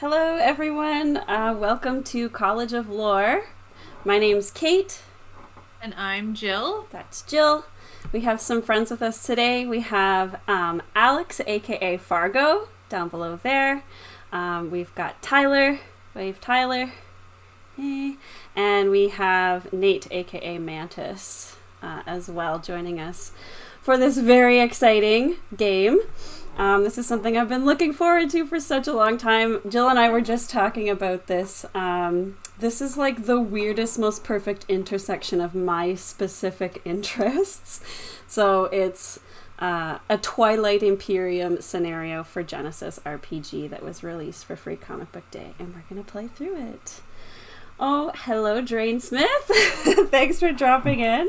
Hello, everyone. Welcome to College of Lore. My name's Kate. And I'm Jill. That's Jill. We have some friends with us today. We have Alex, aka Fargo, down below there. We've got Tyler. Wave Tyler. Hey. And we have Nate, aka Mantis, as well, joining us for this very exciting game. This is something I've been looking forward to for such a long time. Jill and I were just talking about this. This is like the weirdest, most perfect intersection of my specific interests. So it's a Twilight Imperium scenario for Genesys RPG that was released for Free Comic Book Day, and we're going to play through it. Oh, hello, Drain Smith. Thanks for dropping in.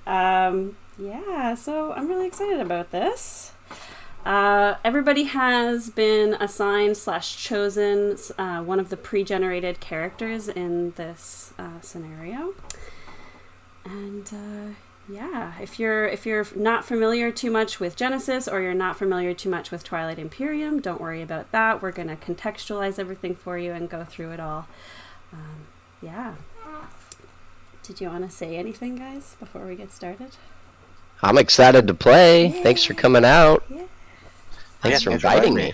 Yeah, so I'm really excited about this. Everybody has been assigned / chosen one of the pre-generated characters in this scenario. And yeah, if you're not familiar too much with Genesys, or you're not familiar too much with Twilight Imperium, don't worry about that. We're going to contextualize everything for you and go through it all. Yeah. Did you want to say anything, guys, before we get started? I'm excited to play. Yay. Thanks for coming out. Yeah. Thanks for inviting me.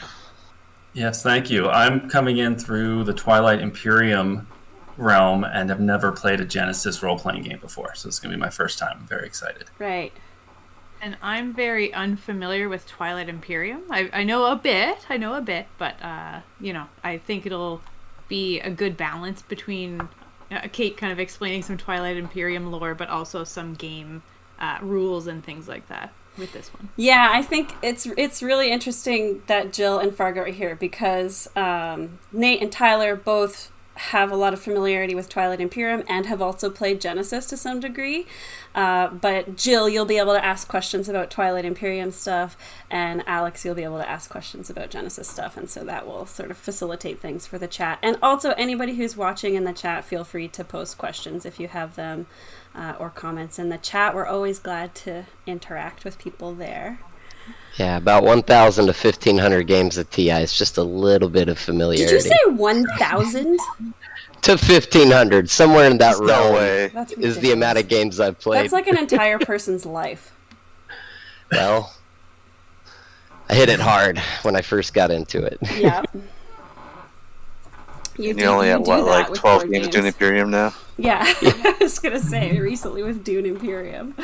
Yes, thank you. I'm coming in through the Twilight Imperium realm and have never played a Genesys role-playing game before, so it's going to be my first time. I'm very excited. Right. And I'm very unfamiliar with Twilight Imperium. I know a bit, but, I think it'll be a good balance between Kate kind of explaining some Twilight Imperium lore, but also some game rules and things like that with this one. Yeah, I think it's really interesting that Jill and Fargo are here because Nate and Tyler both have a lot of familiarity with Twilight Imperium and have also played Genesys to some degree. But Jill, you'll be able to ask questions about Twilight Imperium stuff, and Alex, you'll be able to ask questions about Genesys stuff, and so that will sort of facilitate things for the chat. And also, anybody who's watching in the chat, feel free to post questions if you have them, or comments in the chat. We're always glad to interact with people there. Yeah, about 1,000 to 1,500 games of TI. It's just a little bit of familiarity. Did you say 1,000? To 1,500, somewhere in that No realm way. is the amount of games I've played. That's like an entire person's life. Well, I hit it hard when I first got into it. Yeah. You're only at what, like 12 games of Dune Imperium now? Yeah, I was going to say, recently with Dune Imperium.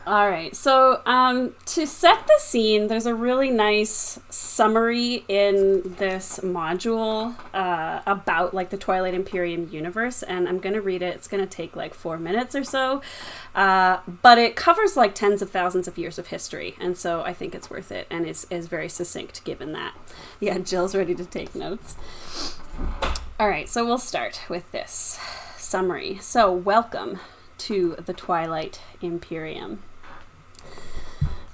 All right, so to set the scene, there's a really nice summary in this module about like the Twilight Imperium universe, and I'm going to read it. It's going to take like 4 minutes or so, but it covers like tens of thousands of years of history, and so I think it's worth it, and is very succinct given that. Yeah, Jill's ready to take notes. All right, so we'll start with this summary. So, welcome to the Twilight Imperium.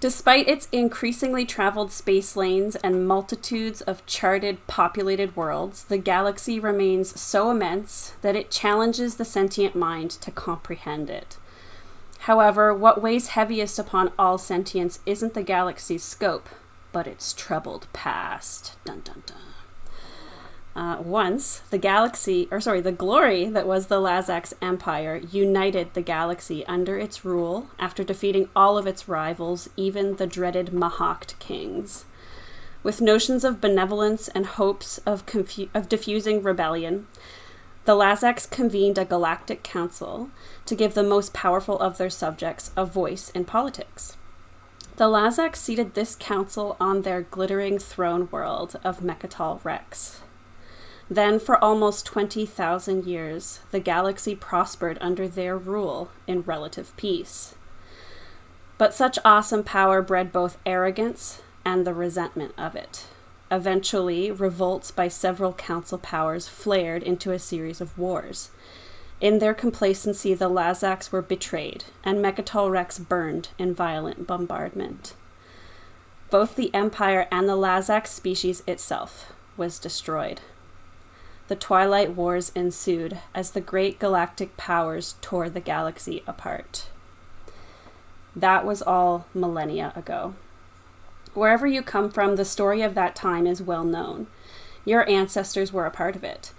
Despite its increasingly traveled space lanes and multitudes of charted, populated worlds, the galaxy remains so immense that it challenges the sentient mind to comprehend it. However, what weighs heaviest upon all sentience isn't the galaxy's scope, but its troubled past. Dun dun dun. Once, the glory that was the Lazax Empire united the galaxy under its rule after defeating all of its rivals, even the dreaded Mahawked kings. With notions of benevolence and hopes of diffusing rebellion, the Lazax convened a galactic council to give the most powerful of their subjects a voice in politics. The Lazax seated this council on their glittering throne world of Mechatol Rex. Then, for almost 20,000 years, the galaxy prospered under their rule in relative peace. But such awesome power bred both arrogance and the resentment of it. Eventually, revolts by several council powers flared into a series of wars. In their complacency, the Lazax were betrayed, and Mechatol Rex burned in violent bombardment. Both the Empire and the Lazax species itself was destroyed. The Twilight Wars ensued as the great galactic powers tore the galaxy apart. That was all millennia ago. Wherever you come from, the story of that time is well known. Your ancestors were a part of it.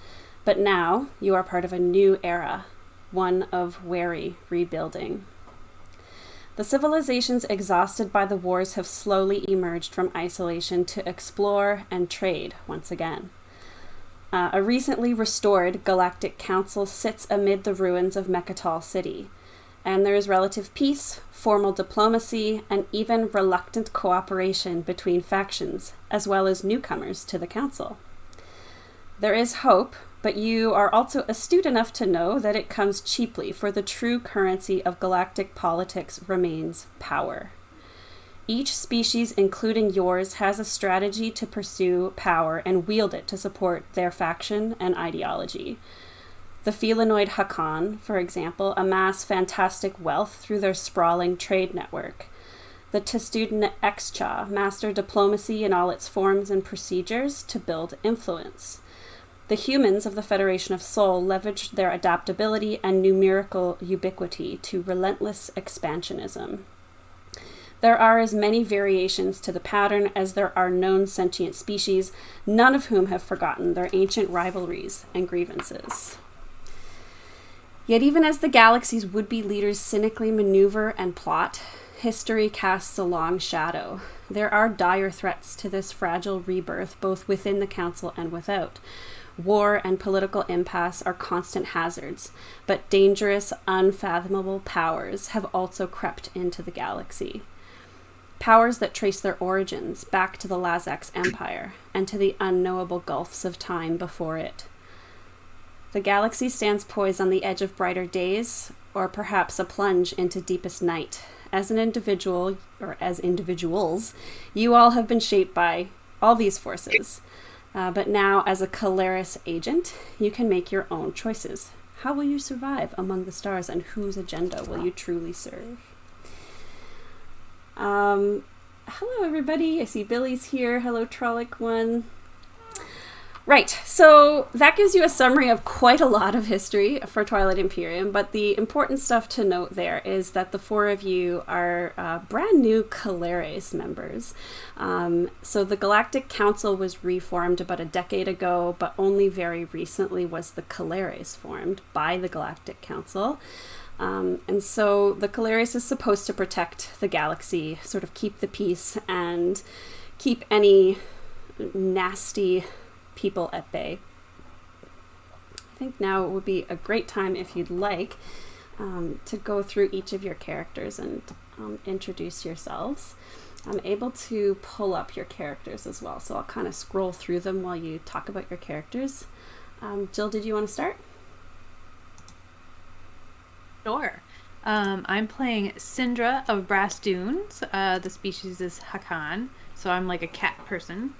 But now you are part of a new era, one of wary rebuilding. The civilizations exhausted by the wars have slowly emerged from isolation to explore and trade once again. A recently restored Galactic Council sits amid the ruins of Mechatol City, and there is relative peace, formal diplomacy, and even reluctant cooperation between factions, as well as newcomers to the Council. There is hope, but you are also astute enough to know that it comes cheaply, for the true currency of galactic politics remains power. Each species, including yours, has a strategy to pursue power and wield it to support their faction and ideology. The felinoid Hakan, for example, amass fantastic wealth through their sprawling trade network. The Testudin Excha master diplomacy in all its forms and procedures to build influence. The humans of the Federation of Sol leverage their adaptability and numerical ubiquity to relentless expansionism. There are as many variations to the pattern as there are known sentient species, none of whom have forgotten their ancient rivalries and grievances. Yet even as the galaxy's would-be leaders cynically maneuver and plot, history casts a long shadow. There are dire threats to this fragile rebirth, both within the Council and without. War and political impasse are constant hazards, but dangerous, unfathomable powers have also crept into the galaxy. Powers that trace their origins back to the Lazax Empire and to the unknowable gulfs of time before it. The galaxy stands poised on the edge of brighter days, or perhaps a plunge into deepest night. As an individual, or as individuals, you all have been shaped by all these forces. But now, as a Caleris agent, you can make your own choices. How will you survive among the stars, and whose agenda will you truly serve? Hello everybody, I see Billy's here. Hello Trollic One. Right, so that gives you a summary of quite a lot of history for Twilight Imperium, but the important stuff to note there is that the four of you are brand new Caleres members. So the Galactic Council was reformed about a decade ago, but only very recently was the Caleres formed by the Galactic Council. And so the Caleres is supposed to protect the galaxy, sort of keep the peace, and keep any nasty people at bay. I think now would be a great time, if you'd like, to go through each of your characters and introduce yourselves. I'm able to pull up your characters as well, so I'll kind of scroll through them while you talk about your characters. Jill, did you want to start? Sure. I'm playing Syndra of Brass Dunes. The species is Hakan, so I'm like a cat person.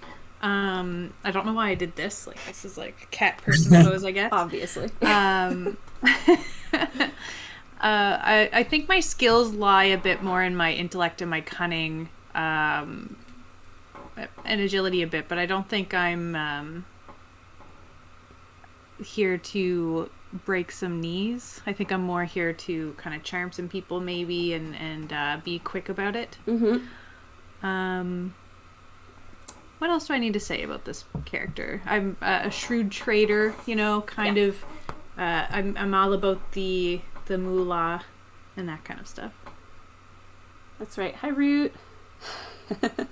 I don't know why I did this. Like, this is like a cat person pose, I guess. Obviously. I think my skills lie a bit more in my intellect and my cunning, and agility a bit, but I don't think I'm here to break some knees. I think I'm more here to kind of charm some people maybe and be quick about it. Mm-hmm. What else do I need to say about this character? I'm a shrewd trader, you know, kind of. I'm all about the moolah and that kind of stuff. That's right. Hi, Root.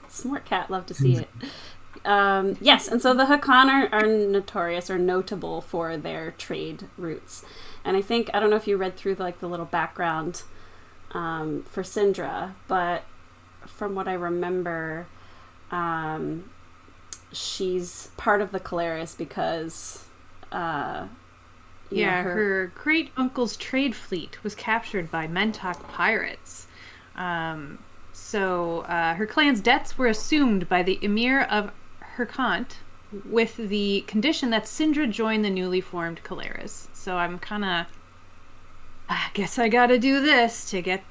Smart cat. Love to see it. Yes, and so the Hakan are notorious or notable for their trade routes. And I think, I don't know if you read through the little background for Syndra, but from what I remember, she's part of the Caleres because her great uncle's trade fleet was captured by Mentok pirates. So her clan's debts were assumed by the Emir of Herkant with the condition that Syndra join the newly formed Caleres. So I'm kind of, I guess I gotta do this to get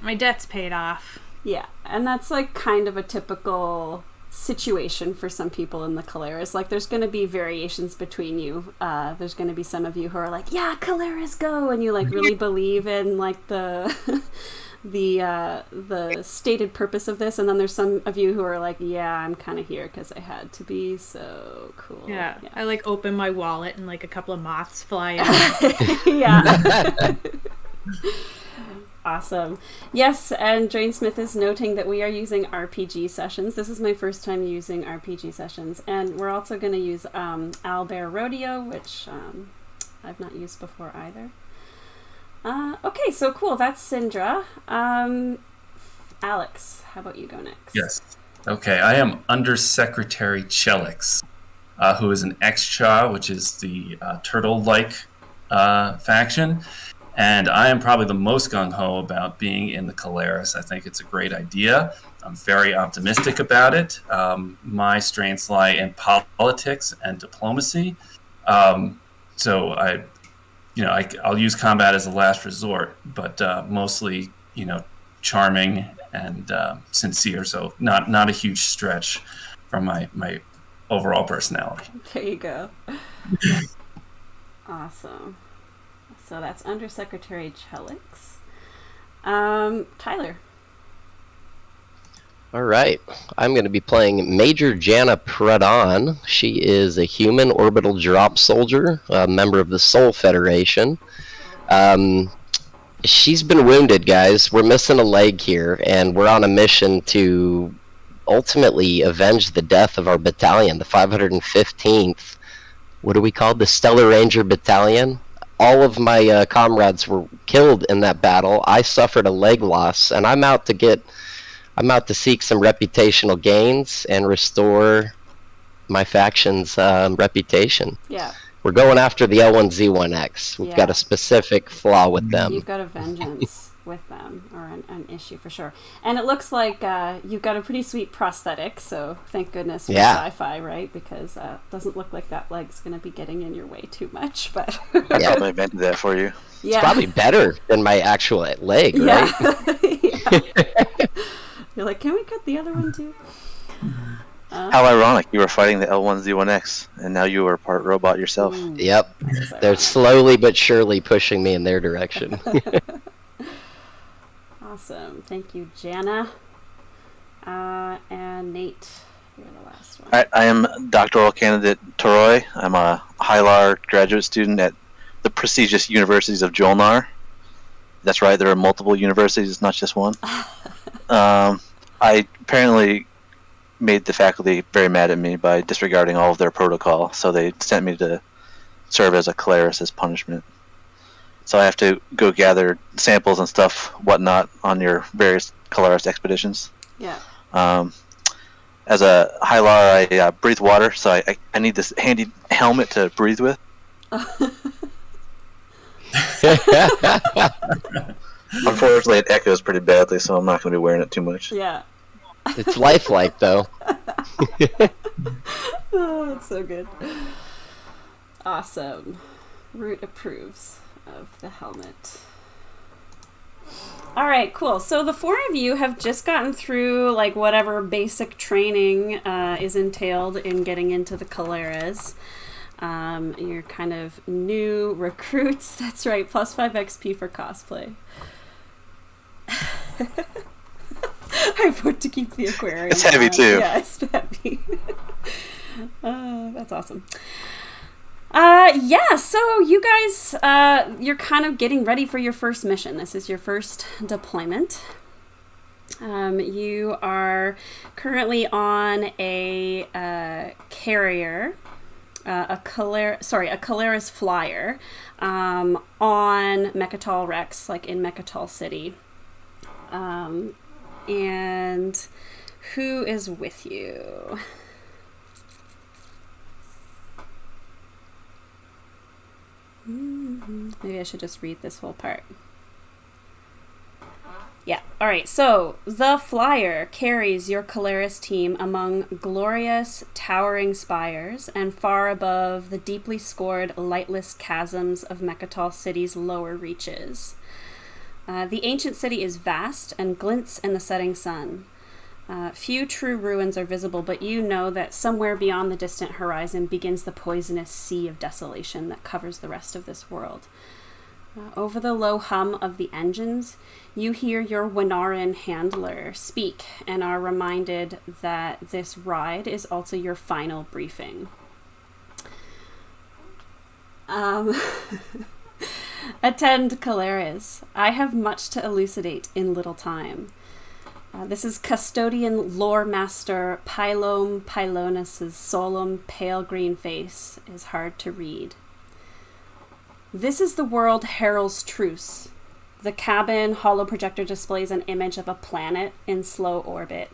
my debts paid off. Yeah, and that's like kind of a typical situation for some people in the Caleres. Like, there's going to be variations between you. There's going to be some of you who are like, yeah, Caleres, go, and you like really believe in like the the stated purpose of this, and then there's some of you who are like, yeah, I'm kind of here because I had to be. So cool. Yeah. I like open my wallet and like a couple of moths fly out. Yeah. Awesome. Yes, and Drainsmith is noting that we are using RPG sessions. This is my first time using RPG sessions, and we're also going to use Owlbear Rodeo, which I've not used before either. Okay, so cool. That's Syndra. Alex, how about you go next? Yes. Okay, I am Undersecretary Chelix, who is an X-Cha, which is the turtle-like faction. And I am probably the most gung-ho about being in the Caleres. I think it's a great idea. I'm very optimistic about it. My strengths lie in politics and diplomacy. So I'll use combat as a last resort, but mostly, charming and sincere. So not a huge stretch from my overall personality. There you go. Awesome. So that's Undersecretary Chelix. Tyler. All right. I'm going to be playing Major Jana Pradhan. She is a human orbital drop soldier, a member of the Soul Federation. She's been wounded, guys. We're missing a leg here, and we're on a mission to ultimately avenge the death of our battalion, the 515th. What do we call the Stellar Ranger Battalion? All of my comrades were killed in that battle. I suffered a leg loss, and I'm out to seek some reputational gains and restore my faction's reputation. Yeah. We're going after the L1Z1X. We've got a specific flaw with them. You've got a vengeance with them, or an issue for sure. And it looks like you've got a pretty sweet prosthetic, so thank goodness for sci-fi, right? Because it doesn't look like that leg's going to be getting in your way too much. But I probably invented that for you. It's probably better than my actual leg, right? You're like, can we cut the other one too? How ironic. You were fighting the L1Z1X, and now you are part robot yourself. Yep. They're slowly but surely pushing me in their direction. Awesome. Thank you, Jana. And Nate, you're the last one. I am doctoral candidate Toroi. I'm a Hylar graduate student at the prestigious universities of Jolnar. That's right, there are multiple universities, not just one. I apparently made the faculty very mad at me by disregarding all of their protocol, so they sent me to serve as a Caleres as punishment. So I have to go gather samples and stuff, whatnot, on your various Caleres expeditions. Yeah. As a Hylar, I breathe water, so I need this handy helmet to breathe with. Unfortunately, it echoes pretty badly, so I'm not going to be wearing it too much. Yeah. It's lifelike, though. Oh, that's so good. Awesome. Root approves of the helmet. All right, cool. So the four of you have just gotten through like whatever basic training is entailed in getting into the Caleres. You're kind of new recruits. That's right, plus 5 XP for cosplay. I vote to keep the aquarium. It's heavy too. Yeah, it's heavy. That's awesome. So you guys, you're kind of getting ready for your first mission. This is your first deployment. You are currently on a carrier, a Caleres flyer, on Mechatol Rex, like in Mechatol City. And who is with you? Maybe I should just read this whole part. Yeah. All right. So the flyer carries your Caleres team among glorious, towering spires and far above the deeply scored, lightless chasms of Mechatol City's lower reaches. The ancient city is vast and glints in the setting sun. Few true ruins are visible, but you know that somewhere beyond the distant horizon begins the poisonous sea of desolation that covers the rest of this world. Over the low hum of the engines, you hear your Winaran handler speak and are reminded that this ride is also your final briefing. Attend, Caleres. I have much to elucidate in little time. This is Custodian Lore Master Pylome Pylonis' solemn pale green face is hard to read. This is the world Herald's Truce. The cabin holoprojector displays an image of a planet in slow orbit,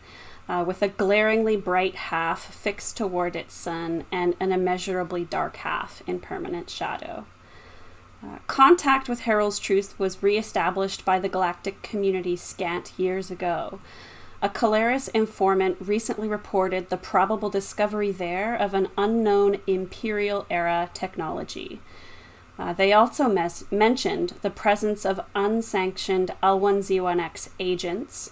with a glaringly bright half fixed toward its sun and an immeasurably dark half in permanent shadow. Contact with Herald's Truce was re-established by the galactic community scant years ago. A Caleres informant recently reported the probable discovery there of an unknown Imperial-era technology. They also mentioned the presence of unsanctioned L1Z1X agents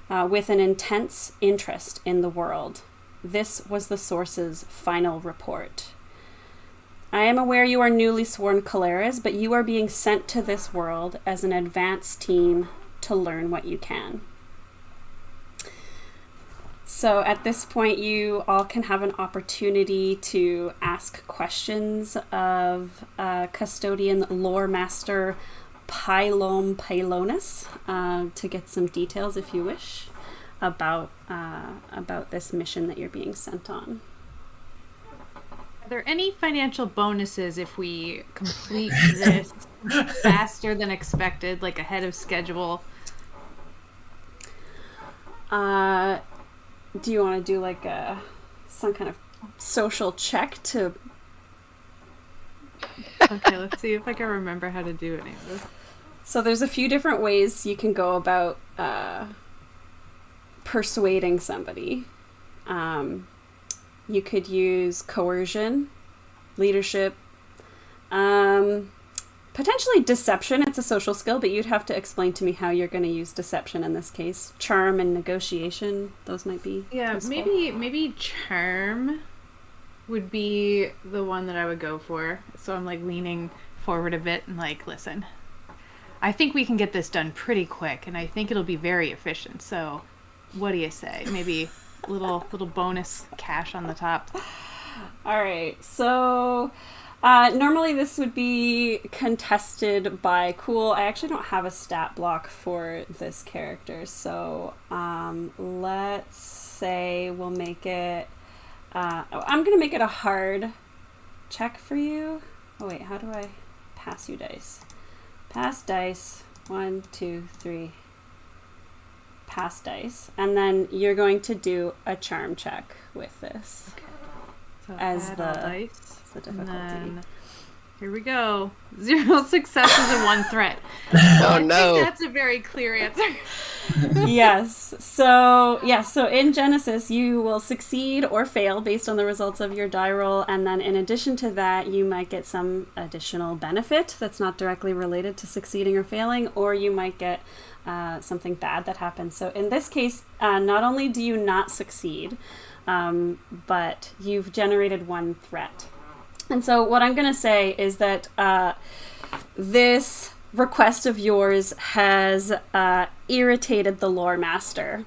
with an intense interest in the world. This was the source's final report. I am aware you are newly sworn Caleres, but you are being sent to this world as an advanced team to learn what you can. So at this point, you all can have an opportunity to ask questions of Custodian Lore Master Pylome Pylonis to get some details, if you wish, about this mission that you're being sent on. Are there any financial bonuses if we complete this faster than expected, like ahead of schedule? Do you want to do like some kind of social check to... Okay, let's see if I can remember how to do any of this. So there's a few different ways you can go about persuading somebody. You could use coercion, leadership, potentially deception. It's a social skill, but you'd have to explain to me how you're going to use deception in this case. Charm and negotiation, those might be useful. maybe charm would be the one that I would go for. So I'm like leaning forward a bit and like, listen, I think we can get this done pretty quick, and I think it'll be very efficient. So what do you say? Maybe little bonus cash on the top. All right, so normally this would be contested by cool. I actually don't have a stat block for this character, so let's say we'll make it I'm gonna make it a hard check for you. Oh wait, how do I pass you dice? Pass dice. 1, 2, 3. Pass dice, and then you're going to do a charm check with this. Okay. So as add the all dice, the difficulty. and then, here we go. 0 successes and 1 threat. Oh no! I think that's a very clear answer. Yes. So in Genesys, you will succeed or fail based on the results of your die roll, and then in addition to that, you might get some additional benefit that's not directly related to succeeding or failing, or you might get something bad that happens. So in this case, not only do you not succeed, but you've generated 1 threat. And so what I'm going to say is that this request of yours has irritated the lore master.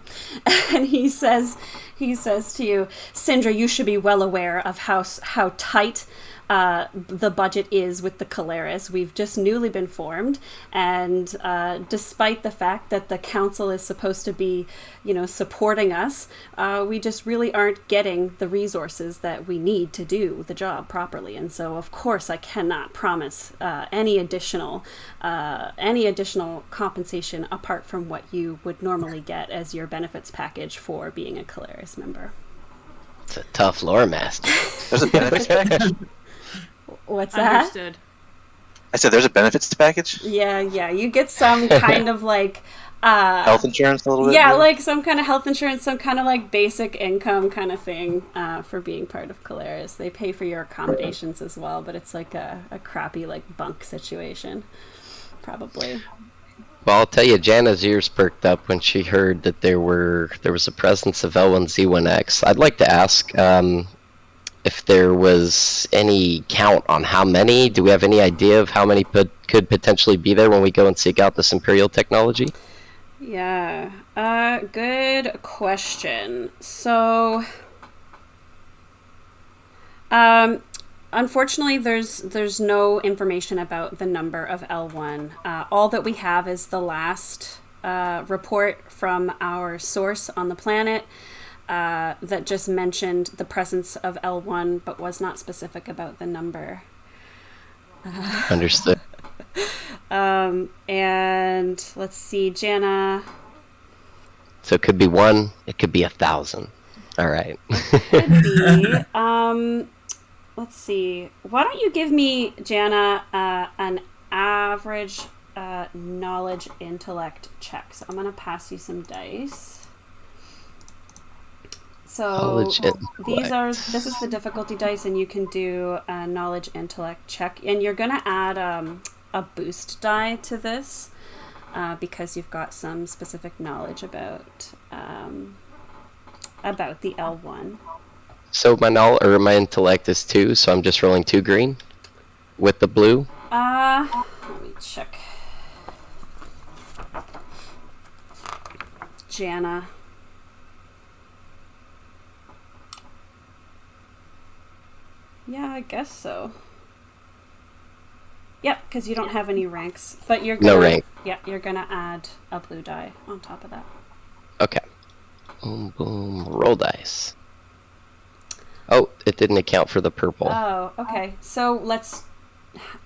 And he says to you, Sindra, you should be well aware of how tight the budget is with the Caleres. We've just newly been formed, and despite the fact that the council is supposed to be, supporting us, we just really aren't getting the resources that we need to do the job properly. And so, of course, I cannot promise any additional compensation apart from what you would normally get as your benefits package for being a Caleres member. It's a tough lore master. There's a benefits package? What's that? Understood. I said there's a benefits package? Yeah, you get some kind of like Health insurance a little bit? yeah, maybe? like some kind of health insurance, some kind of like basic income kind of thing for being part of Caleres. They pay for your accommodations as well, but it's like a crappy like bunk situation, probably. Well, I'll tell you, Jana's ears perked up when she heard that there was a presence of L1Z1X. I'd like to ask if there was any count on how many. Do we have any idea of how many could potentially be there when we go and seek out this Imperial technology? Yeah. Good question. So, unfortunately, there's no information about the number of L1. All that we have is the last report from our source on the planet that just mentioned the presence of L1, but was not specific about the number. Understood. And let's see, Jana. So it could be 1, it could be 1,000. All right. Could be. Let's see. Why don't you give me, Jana, an average knowledge intellect check. So I'm going to pass you some dice. So this is the difficulty dice, and you can do a knowledge intellect check, and you're going to add a boost die to this because you've got some specific knowledge about the L1. So my intellect is 2, so I'm just rolling 2 green with the blue. Let me check. Jana. Yeah, I guess so. Yep, because you don't have any ranks, but you're gonna, no rank. Yeah, you're gonna add a blue die on top of that. Okay. Boom, boom. Roll dice. Oh, it didn't account for the purple. Oh, okay. So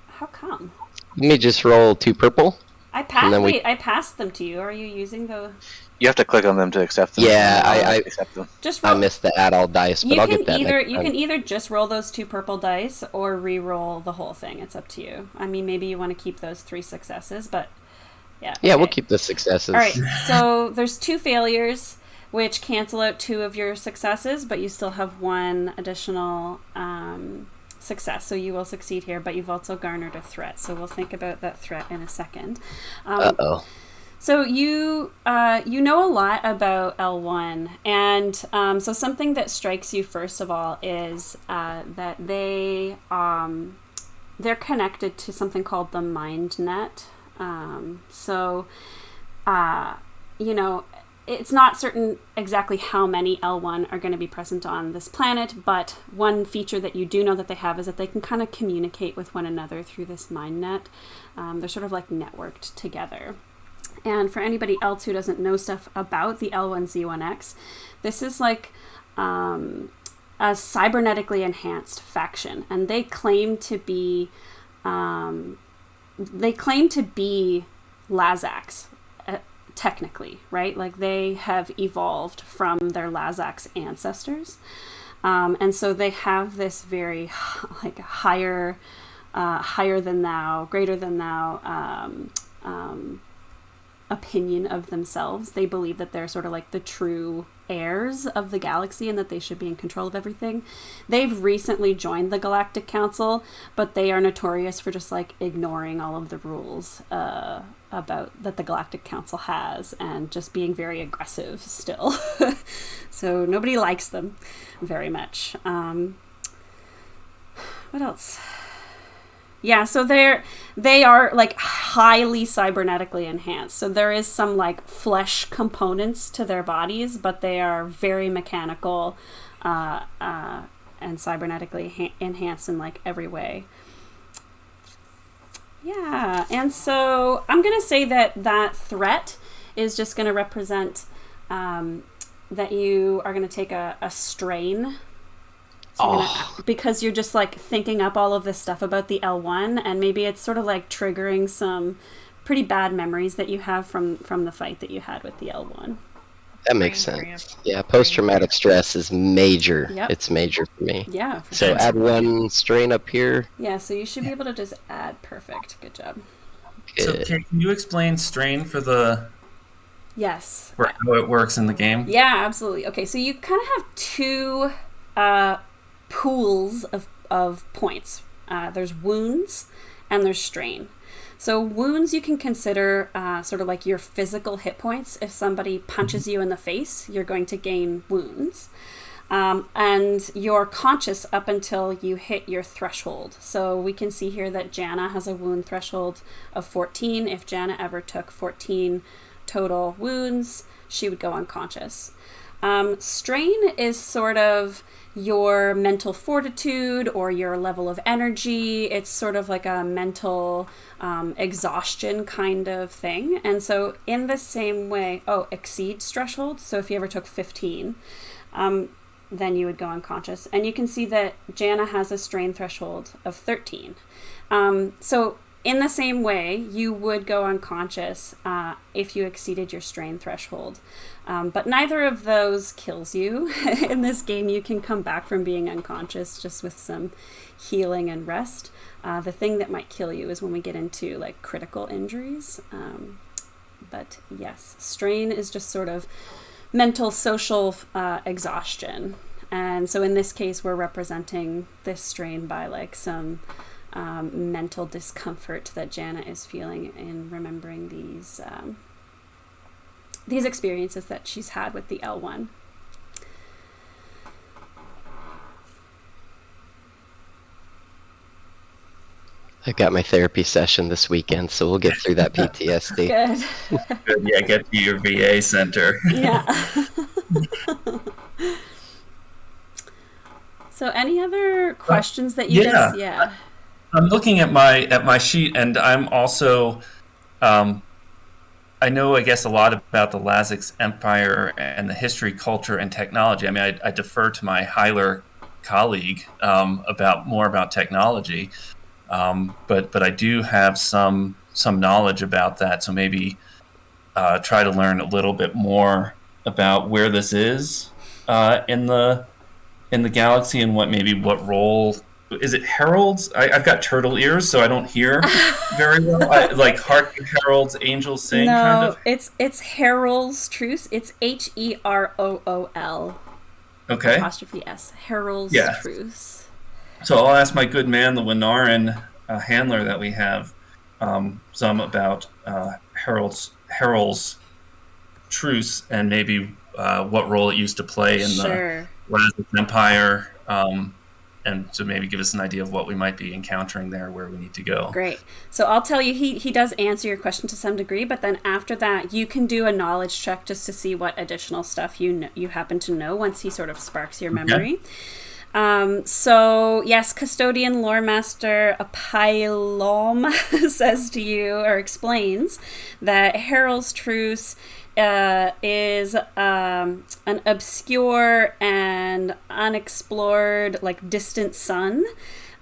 how come? Let me just roll 2 purple. I passed them to you. Are you using the? You have to click on them to accept them. Yeah, I accept them. Just roll. I missed the add all dice, but I'll get that. You can either just roll those 2 purple dice or re-roll the whole thing. It's up to you. I mean, maybe you want to keep those 3 successes, but yeah. Yeah, okay. we'll keep the successes. All right. So there's 2 failures, which cancel out 2 of your successes, but you still have 1 additional success. So you will succeed here, but you've also garnered a threat. So we'll think about that threat in a second. Uh-oh. So you know a lot about L1, and so something that strikes you first of all is that they're connected to something called the mind net. It's not certain exactly how many L1 are going to be present on this planet, but one feature that you do know that they have is that they can kind of communicate with one another through this mind net. They're sort of like networked together. And for anybody else who doesn't know stuff about the L1Z1X, this is like a cybernetically enhanced faction, and they claim to be Lazax, technically, right? Like they have evolved from their Lazax ancestors, and so they have this very like higher than thou, greater than thou opinion of themselves. They believe that they're sort of like the true heirs of the galaxy and that they should be in control of everything. They've recently joined the Galactic Council, but they are notorious for just like ignoring all of the rules about that the Galactic Council has and just being very aggressive still. So nobody likes them very much. What else? Yeah, so they are like highly cybernetically enhanced. So there is some like flesh components to their bodies, but they are very mechanical and cybernetically enhanced in like every way. Yeah, and so I'm going to say that threat is just going to represent that you are going to take a strain. So because you're just like thinking up all of this stuff about the L1, and maybe it's sort of like triggering some pretty bad memories that you have from the fight that you had with the L1. That makes sense. Yeah, post-traumatic stress is major. Yep. It's major for me. Yeah. So add 1 strain up here. Yeah, so you should be able to just add perfect. Good job. Good. So, Kate, can you explain strain for the... Yes. For how it works in the game? Yeah, absolutely. Okay, so you kind of have 2 pools of points. There's wounds and there's strain. So wounds you can consider sort of like your physical hit points. If somebody punches you in the face, you're going to gain wounds. And you're conscious up until you hit your threshold. So we can see here that Jana has a wound threshold of 14. If Jana ever took 14 total wounds, she would go unconscious. Strain is sort of your mental fortitude or your level of energy. It's sort of like a mental exhaustion kind of thing. And so in the same way, exceeds threshold. So if you ever took 15, then you would go unconscious. And you can see that Jana has a strain threshold of 13. So in the same way, you would go unconscious if you exceeded your strain threshold. But neither of those kills you. In this game, you can come back from being unconscious just with some healing and rest. The thing that might kill you is when we get into like critical injuries. But yes, strain is just sort of mental, social exhaustion. And so in this case, we're representing this strain by like some mental discomfort that Jana is feeling in remembering these experiences that she's had with the L1. I got my therapy session this weekend, so we'll get through that PTSD. Good. Good. Yeah, get to your VA center. Yeah. So any other questions that you guys... Yeah. I'm looking at my sheet, and I'm also... I know, I guess, a lot about the Lazix Empire and the history, culture, and technology. I mean, I defer to my Hyler colleague about technology, but I do have some knowledge about that. So maybe try to learn a little bit more about where this is in the galaxy and what role. Is it heralds? I've got turtle ears, so I don't hear very well. Like hark heralds, angels sing. No, kind of. It's herald's truce. It's HEROOL. Okay. Apostrophe S. Herald's truce. So I'll ask my good man, the Winaran handler that we have, some about herald's truce and maybe what role it used to play in the Lazix Empire. And so maybe give us an idea of what we might be encountering there, where we need to go. Great. So I'll tell you, he does answer your question to some degree, but then after that, you can do a knowledge check just to see what additional stuff you happen to know once he sort of sparks your memory. So yes, Custodian Lore Master Apylom says to you, or explains, that Herald's Truce is an obscure and unexplored, like, distant sun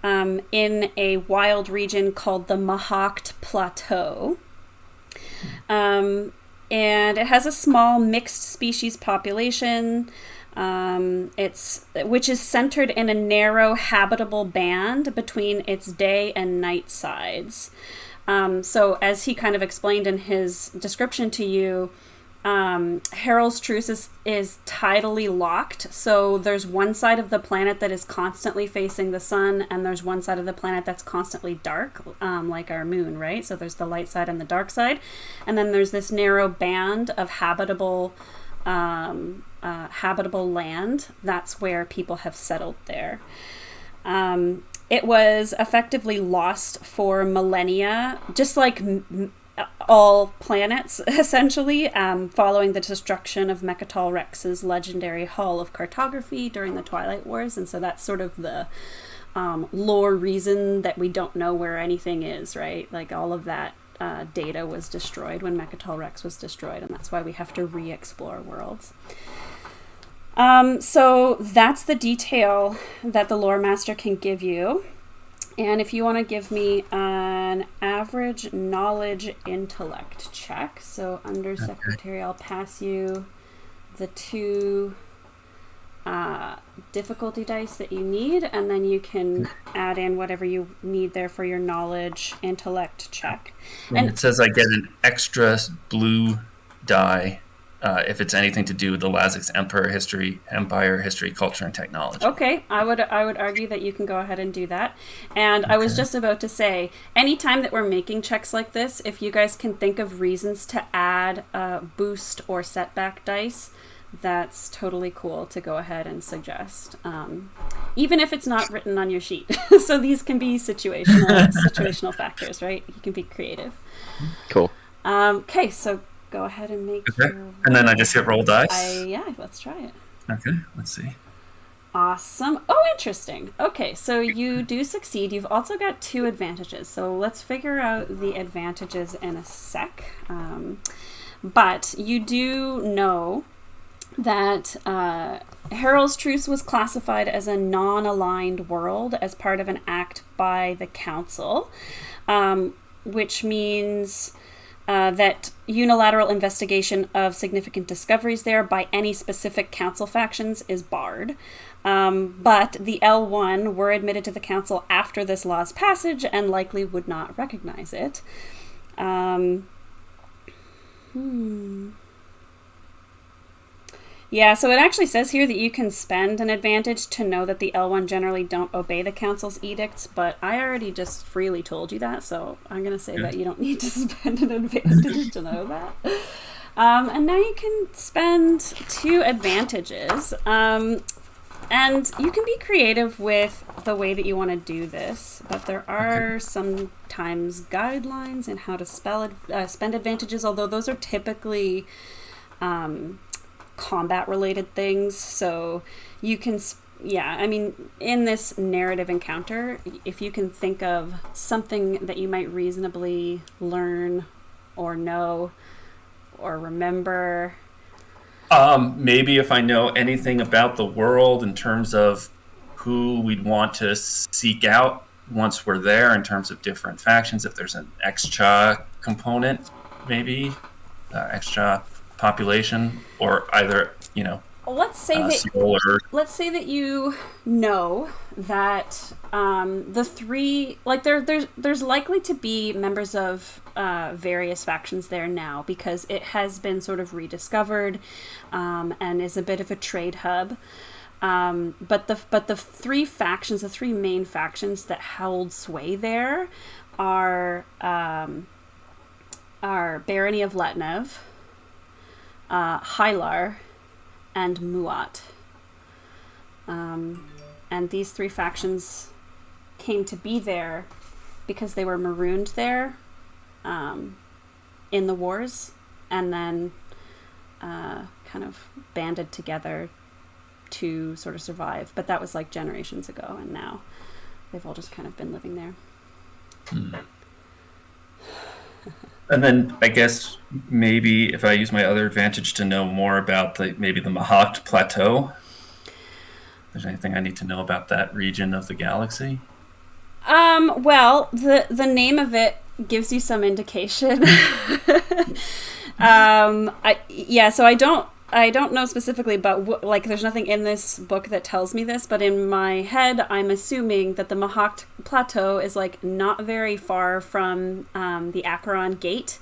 in a wild region called the Mahakt Plateau. And it has a small mixed species population, which is centered in a narrow habitable band between its day and night sides. So as he kind of explained in his description to you, Herald's Truce is tidally locked, so there's one side of the planet that is constantly facing the sun, and there's one side of the planet that's constantly dark, like our moon, right? So there's the light side and the dark side, and then there's this narrow band of habitable land. That's where people have settled there. It was effectively lost for millennia, just like all planets, essentially, following the destruction of Mechatol Rex's legendary Hall of Cartography during the Twilight Wars. And so that's sort of the lore reason that we don't know where anything is, right? Like, all of that data was destroyed when Mechatol Rex was destroyed, and that's why we have to re-explore worlds. So that's the detail that the Lore Master can give you. And if you want to give me an average knowledge intellect check, so under Secretary, I'll pass you the 2 difficulty dice that you need, and then you can add in whatever you need there for your knowledge intellect check. And it says I get an extra blue die if it's anything to do with the Lazix Empire history, culture, and technology. Okay, I would argue that you can go ahead and do that. And I was just about to say, anytime that we're making checks like this, if you guys can think of reasons to add boost or setback dice, that's totally cool to go ahead and suggest, even if it's not written on your sheet. So these can be situational factors, right? You can be creative. Cool. Okay, so go ahead and make your And then I just hit roll dice? Yeah, let's try it. Okay, let's see. Awesome. Oh, interesting. Okay, so you do succeed. You've also got 2 advantages. So let's figure out the advantages in a sec. But you do know that Harold's Truce was classified as a non-aligned world as part of an act by the Council, which means that unilateral investigation of significant discoveries there by any specific Council factions is barred. But the L1 were admitted to the Council after this law's passage and likely would not recognize it. Yeah, so it actually says here that you can spend an advantage to know that the L1 generally don't obey the Council's edicts, but I already just freely told you that, so I'm going to say that you don't need to spend an advantage to know that. And now you can spend 2 advantages. And you can be creative with the way that you want to do this, but there are sometimes guidelines in how to spend advantages, although those are typically combat-related things. So you can, in this narrative encounter, if you can think of something that you might reasonably learn or know or remember. Maybe if I know anything about the world in terms of who we'd want to seek out once we're there in terms of different factions, if there's an extra component, maybe extra population, or either, Let's say that you know that the 3, like there's likely to be members of various factions there now because it has been sort of rediscovered and is a bit of a trade hub. But the 3 factions, the 3 main factions that held sway there are Barony of Letnev, Hylar, and Muat. And these 3 factions came to be there because they were marooned there in the wars, and then kind of banded together to sort of survive. But that was like generations ago, and now they've all just kind of been living there. And then I guess maybe if I use my other advantage to know more about maybe the Mahacht Plateau, if there's anything I need to know about that region of the galaxy. Well, the name of it gives you some indication. So I don't know specifically, but there's nothing in this book that tells me this, but in my head, I'm assuming that the Mahacht Plateau is not very far from the Acheron Gate.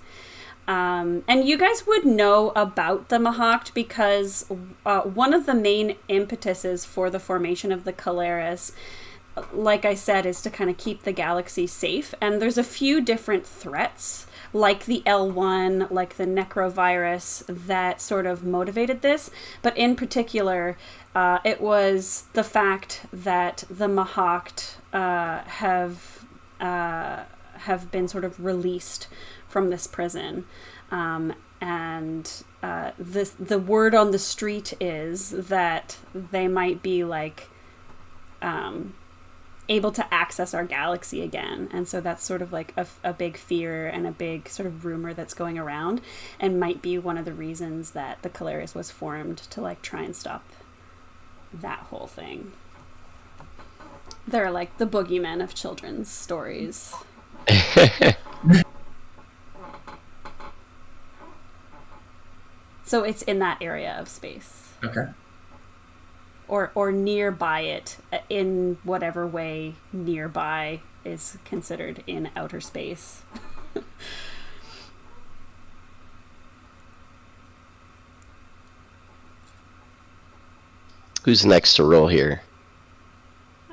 And you guys would know about the Mahacht because one of the main impetuses for the formation of the Caleres, like I said, is to kind of keep the galaxy safe. And there's a few different threats, like the L1, like the necrovirus, that sort of motivated this. But in particular, it was the fact that the Mahacht have been sort of released from this prison. And the word on the street is that they might be able to access our galaxy again. And so that's sort of a big fear and a big sort of rumor that's going around, and might be one of the reasons that the Caleres was formed, to try and stop that whole thing. They're the boogeymen of children's stories. So it's in that area of space. Okay. Or nearby it, in whatever way nearby is considered in outer space. Who's next to roll here?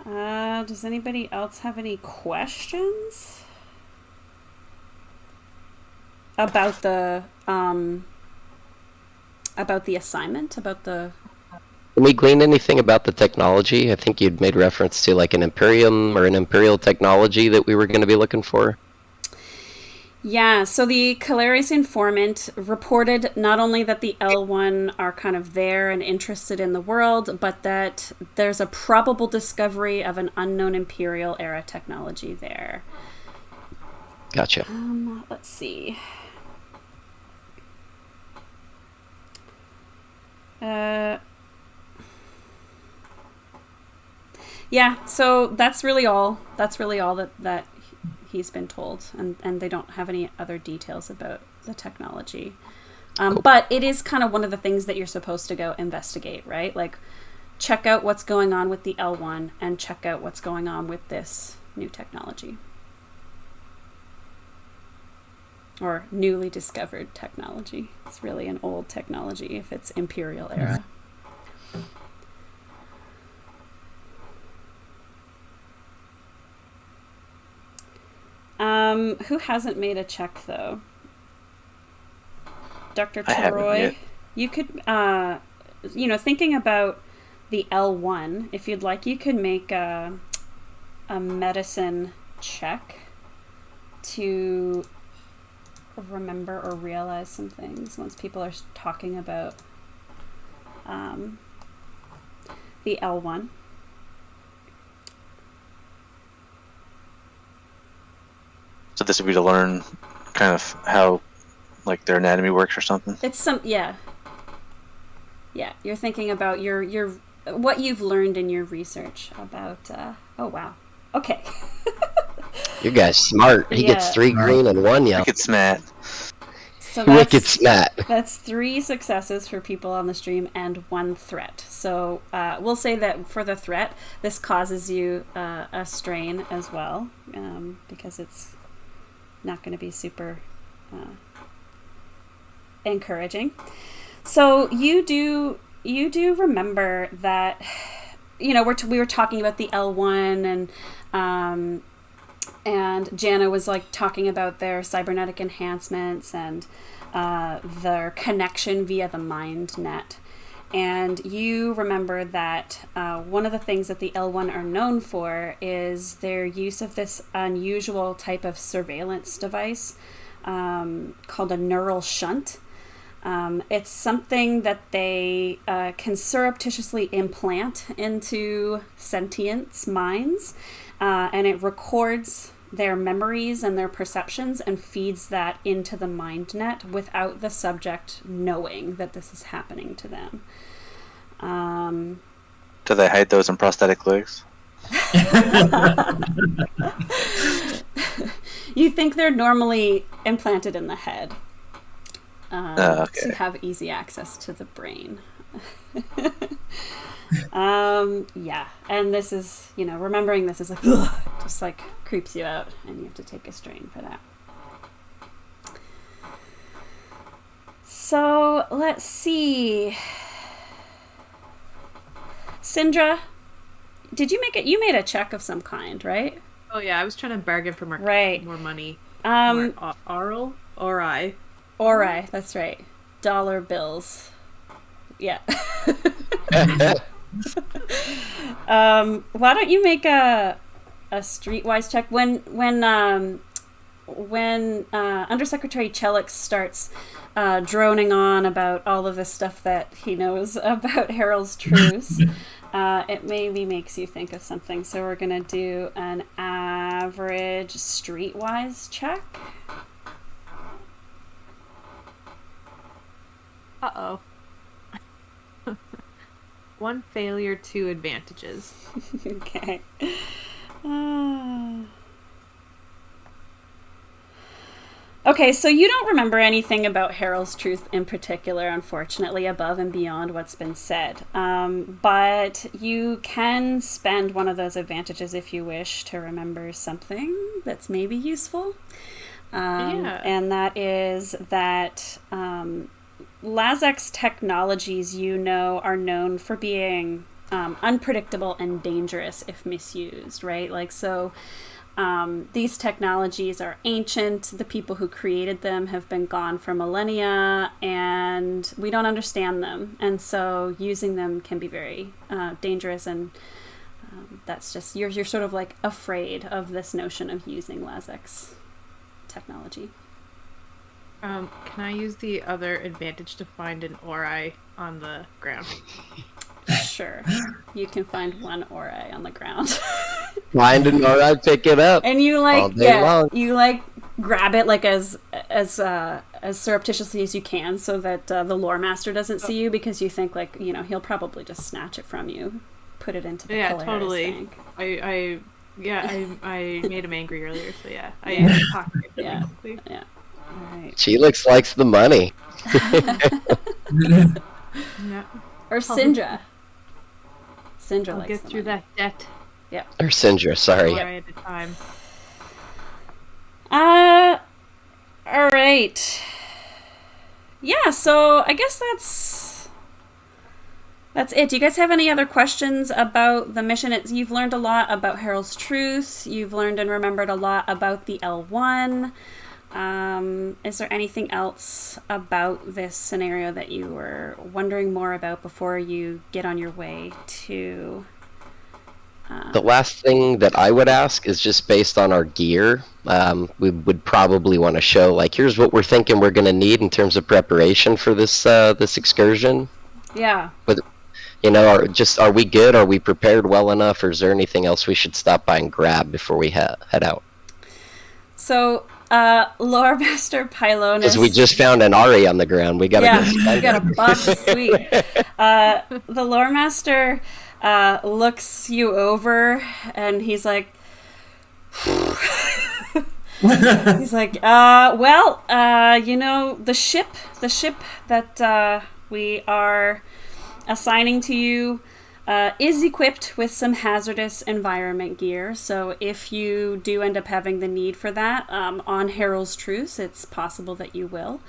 Does anybody else have any questions about the about the assignment, about the... Can we glean anything about the technology? I think you'd made reference to like an Imperium or an Imperial technology that we were going to be looking for. Yeah, so the Calarius informant reported not only that the L1 are kind of there and interested in the world, but that there's a probable discovery of an unknown Imperial era technology there. Gotcha. Let's see. Yeah, so that's really all. That's really all that he's been told, and they don't have any other details about the technology. Cool. But it is kind of one of the things that you're supposed to go investigate, right? Like, check out what's going on with the L1 and check out what's going on with this new technology. Or newly discovered technology. It's really an old technology if it's Imperial era. Who hasn't made a check, though? Dr. Troy? You could, thinking about the L1, if you'd like, you could make a medicine check to remember or realize some things once people are talking about the L1. So this would be to learn kind of how, like, their anatomy works or something? It's yeah, you're thinking about your what you've learned in your research about, oh wow. Okay. You guys smart. He gets 3 green and 1 yellow. Wicked smart. So Wicked smart. That's 3 successes for people on the stream and 1 threat. So we'll say that for the threat, this causes you a strain as well, because it's not going to be super encouraging. So you do remember that, we were talking about the L1 and Jana was like talking about their cybernetic enhancements and their connection via the mind net. And you remember that one of the things that the L1 are known for is their use of this unusual type of surveillance device called a neural shunt. It's something that they can surreptitiously implant into sentients' minds, and it records their memories and their perceptions and feeds that into the mind net without the subject knowing that this is happening to them. Do they hide those in prosthetic legs? You think they're normally implanted in the head to have easy access to the brain. Yeah, and this is, remembering this is like, ugh, just like creeps you out, and you have to take a strain for that. So let's see. Syndra, did you make it? You made a check of some kind, right? Oh yeah, I was trying to bargain for more money. Ori, that's right. Dollar bills. Yeah. Why don't you make a streetwise check when Undersecretary Chelix starts droning on about all of the stuff that he knows about Harold's truce. It maybe makes you think of something. So we're gonna do an average streetwise check. Uh-oh. 1 failure, 2 advantages. Okay. Okay, so you don't remember anything about Harold's truth in particular, unfortunately, above and beyond what's been said. But you can spend one of those advantages if you wish to remember something that's maybe useful. And that is that Lazek's technologies, are known for being unpredictable and dangerous if misused, right? Like, so these technologies are ancient. The people who created them have been gone for millennia, and we don't understand them. And so using them can be very dangerous, and that's just, you're sort of like afraid of this notion of using Lazek's technology. Can I use the other advantage to find an Ori on the ground? Sure. You can find one Ori on the ground. Find an Ori, pick it up. And you all day long. you like grab it like as surreptitiously as you can, so that the lore master doesn't see you, because you think like, you know, he'll probably just snatch it from you, put it into the Polaris totally. tank. I made him angry earlier, so I pocketed it basically. Yeah. All right. Felix likes the money. Yeah. Or Syndra. Syndra I'll likes get the through money. that debt. Yeah. Or Syndra, sorry. Ori at a time. All right. Yeah, so I guess that's it. Do you guys have any other questions about the mission? You've learned a lot about Herald's Truce. You've learned and remembered a lot about the L1. Is there anything else about this scenario that you were wondering more about before you get on your way to... The last thing that I would ask is just based on our gear. We would probably want to show, like, here's what we're thinking we're going to need in terms of preparation for this this excursion. Yeah. But, you know, are we good? Are we prepared well enough? Or is there anything else we should stop by and grab before we head out? So, Lore Master Pylonis... Because we just found an Ari on the ground. We got to go spend we got a box. Sweet. The Lore Master... looks you over, and he's like, you know, the ship that we are assigning to you is equipped with some hazardous environment gear. So if you do end up having the need for that on Herald's Truce, it's possible that you will.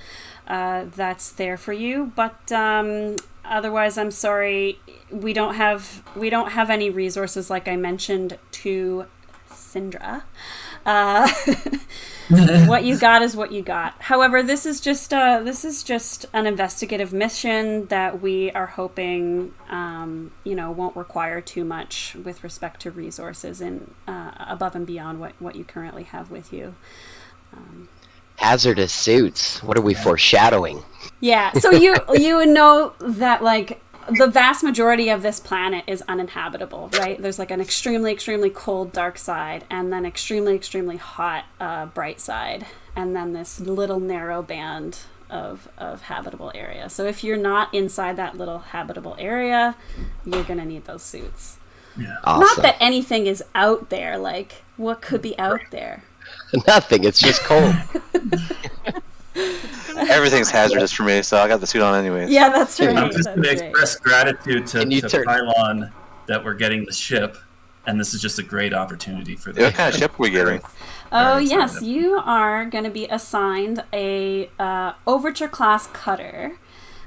That's there for you, but otherwise, I'm sorry, we don't have any resources, like I mentioned to Syndra. What you got is what you got. However, this is just an investigative mission that we are hoping won't require too much with respect to resources and above and beyond what you currently have with you. Hazardous suits. What are we foreshadowing? Yeah, so you know that, like, the vast majority of this planet is uninhabitable, right? There's like an extremely, extremely cold dark side, and then extremely, extremely hot bright side, and then this little narrow band of habitable area. So if you're not inside that little habitable area, you're gonna need those suits. Yeah. Awesome. Not that anything is out there. Like, what could be out there? Nothing. It's just cold. Everything's hazardous for me, so I got the suit on anyways. Yeah, that's right. I'm just going to express gratitude to turn- Pylon that we're getting the ship, and this is just a great opportunity for What that. kind of ship are we getting? Oh, Very yes, excited. you are going to be assigned a Overture class cutter,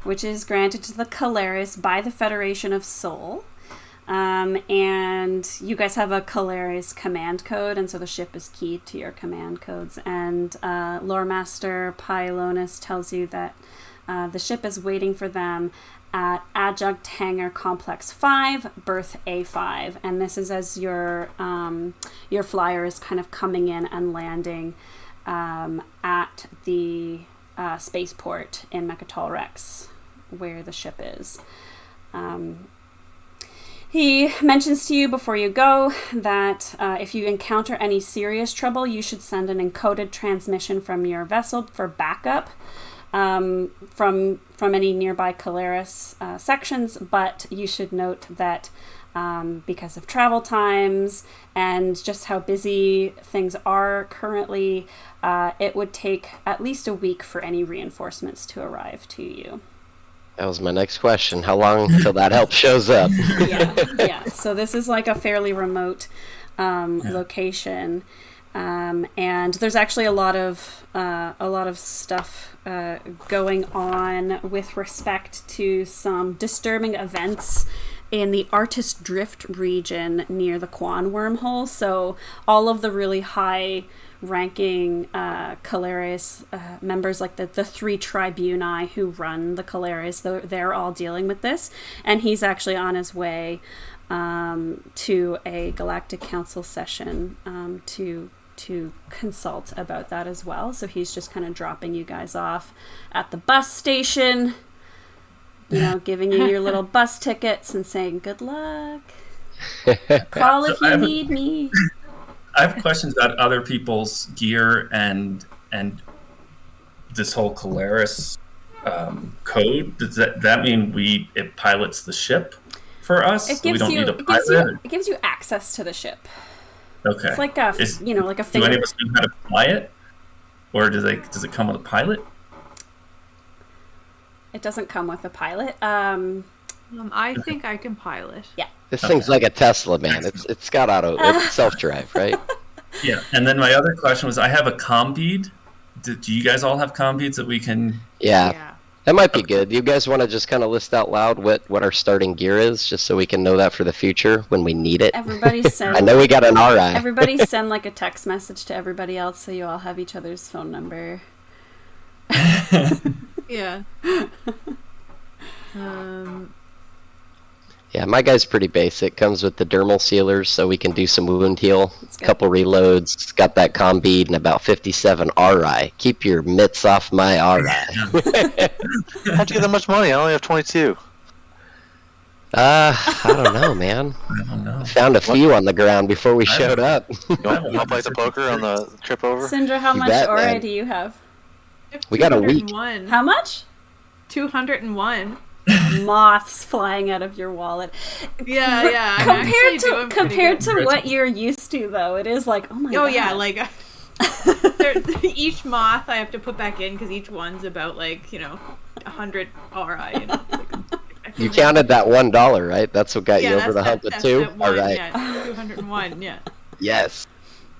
which is granted to the Caleris by the Federation of Sol. And you guys have a Caleris command code, and so the ship is keyed to your command codes. And Lore Master Pylonis tells you that the ship is waiting for them at Adjunct Hangar Complex 5, Berth A5. And this is as your flyer is kind of coming in and landing at the spaceport in Mechatol where the ship is. He mentions to you before you go that if you encounter any serious trouble, you should send an encoded transmission from your vessel for backup from any nearby Caleris sections, but you should note that because of travel times and just how busy things are currently, it would take at least a week for any reinforcements to arrive to you. That was my next question. How long till that help shows up? Yeah. So this is like a fairly remote location, and there's actually a lot of stuff going on with respect to some disturbing events in the Artist Drift region near the Quan wormhole. So all of the really high ranking Calaris members, like the three tribuni who run the Calaris, they're all dealing with this, and he's actually on his way to a Galactic Council session to consult about that as well. So he's just kind of dropping you guys off at the bus station, giving you your little bus tickets and saying good luck. Call if you need me. I have questions about other people's gear and this whole Calaris code. Does that mean it pilots the ship for us? It gives it gives you access to the ship. Okay. It's like a like a finger. Do any of us know how to fly it, or does it come with a pilot? It doesn't come with a pilot. I think I can pilot. Yeah. This thing's like a Tesla, man. It's got it's self-drive, right? Yeah. And then my other question was, I have a comm bead. Do you guys all have comm beads that we can? Yeah. That might be good. You guys want to just kind of list out loud what our starting gear is, just so we can know that for the future when we need it? Everybody send. I know we got an RI. Everybody send like a text message to everybody else, so you all have each other's phone number. Yeah. Yeah, my guy's pretty basic. Comes with the dermal sealers, so we can do some wound heal. A couple reloads. It's got that comm bead and about 57 RI. Keep your mitts off my RI. How'd you get that much money? I only have 22. I don't know, man. I don't know. Found a few on the ground before we showed up. You want to play some poker on the trip over? Syndra, how much aura do you have? We got a week. How much? 201. Moths flying out of your wallet. Yeah. Compared to what you're used to, though, it is like, oh my god. Oh yeah, like each moth I have to put back in because each one's about 100 RI. You counted that $1, right? That's what got you over the hump with 2. All right. Yeah, 201. Yeah. Yes.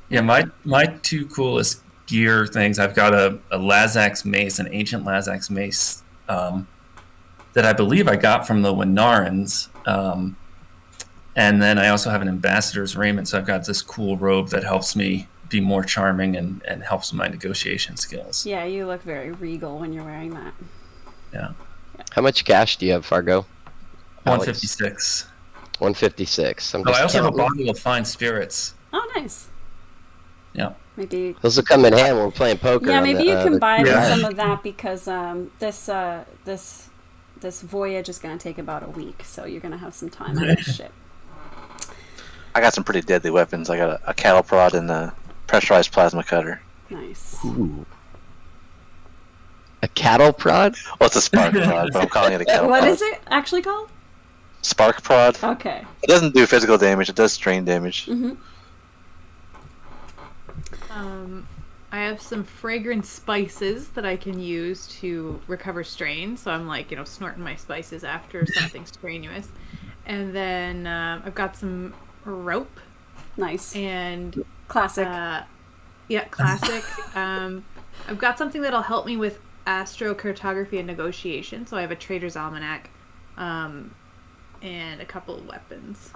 Yeah, my two coolest gear things. I've got a Lazax mace, an ancient Lazax mace. That I believe I got from the Winarans. And then I also have an ambassador's raiment, so I've got this cool robe that helps me be more charming and helps with my negotiation skills. Yeah, you look very regal when you're wearing that. Yeah. How much cash do you have, Fargo? 156. 156. I also have a bottle of fine spirits. Oh, nice. Yeah. Maybe those will come in hand when we're playing poker. Yeah, maybe you can buy some of that because this voyage is going to take about a week, so you're going to have some time on this ship. I got some pretty deadly weapons. I got a cattle prod and a pressurized plasma cutter. Nice. Ooh. A cattle prod? Well, it's a spark prod, but I'm calling it a cattle prod. What is it actually called? Spark prod. Okay. It doesn't do physical damage. It does strain damage. Mm-hmm. I have some fragrant spices that I can use to recover strain. So I'm snorting my spices after something strenuous. And then I've got some rope. Nice. And classic. Classic. I've got something that'll help me with astrocartography and negotiation. So I have a trader's almanac and a couple of weapons.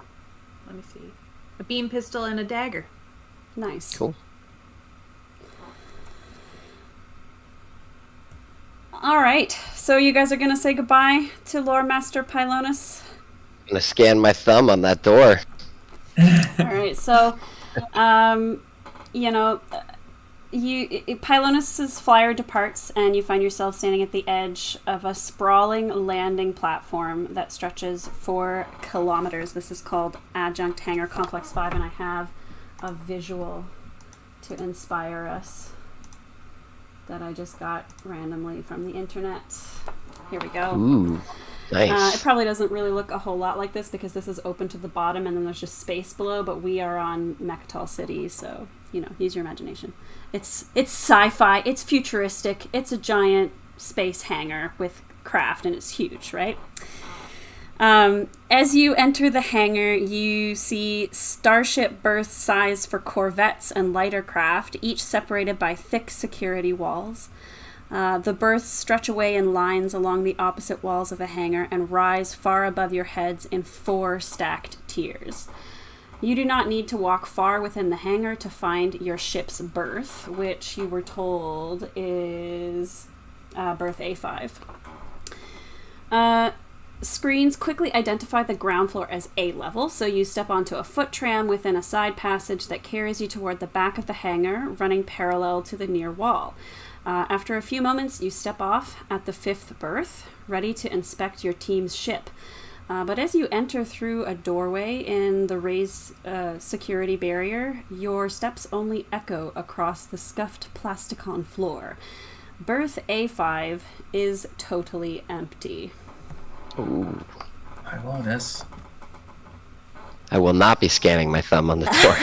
Let me see. A beam pistol and a dagger. Nice. Cool. All right, so you guys are going to say goodbye to Lore Master Pylonus? I'm going to scan my thumb on that door. All right, so, Pylonus's flyer departs, and you find yourself standing at the edge of a sprawling landing platform that stretches 4 kilometers. This is called Adjunct Hangar Complex 5, and I have a visual to inspire us that I just got randomly from the internet. Here we go. Ooh, nice. It probably doesn't really look a whole lot like this because this is open to the bottom and then there's just space below, but we are on Mechatol City, so, use your imagination. It's sci-fi, it's futuristic, it's a giant space hangar with craft, and it's huge, right? As you enter the hangar, you see starship berth size for corvettes and lighter craft, each separated by thick security walls. The berths stretch away in lines along the opposite walls of the hangar and rise far above your heads in 4 stacked tiers. You do not need to walk far within the hangar to find your ship's berth, which you were told is berth A5. Screens quickly identify the ground floor as A level, so you step onto a foot tram within a side passage that carries you toward the back of the hangar, running parallel to the near wall. After a few moments, you step off at the 5th berth, ready to inspect your team's ship. But as you enter through a doorway in the raised security barrier, your steps only echo across the scuffed plasticon floor. Berth A5 is totally empty. Ooh. I love this. I will not be scanning my thumb on the door.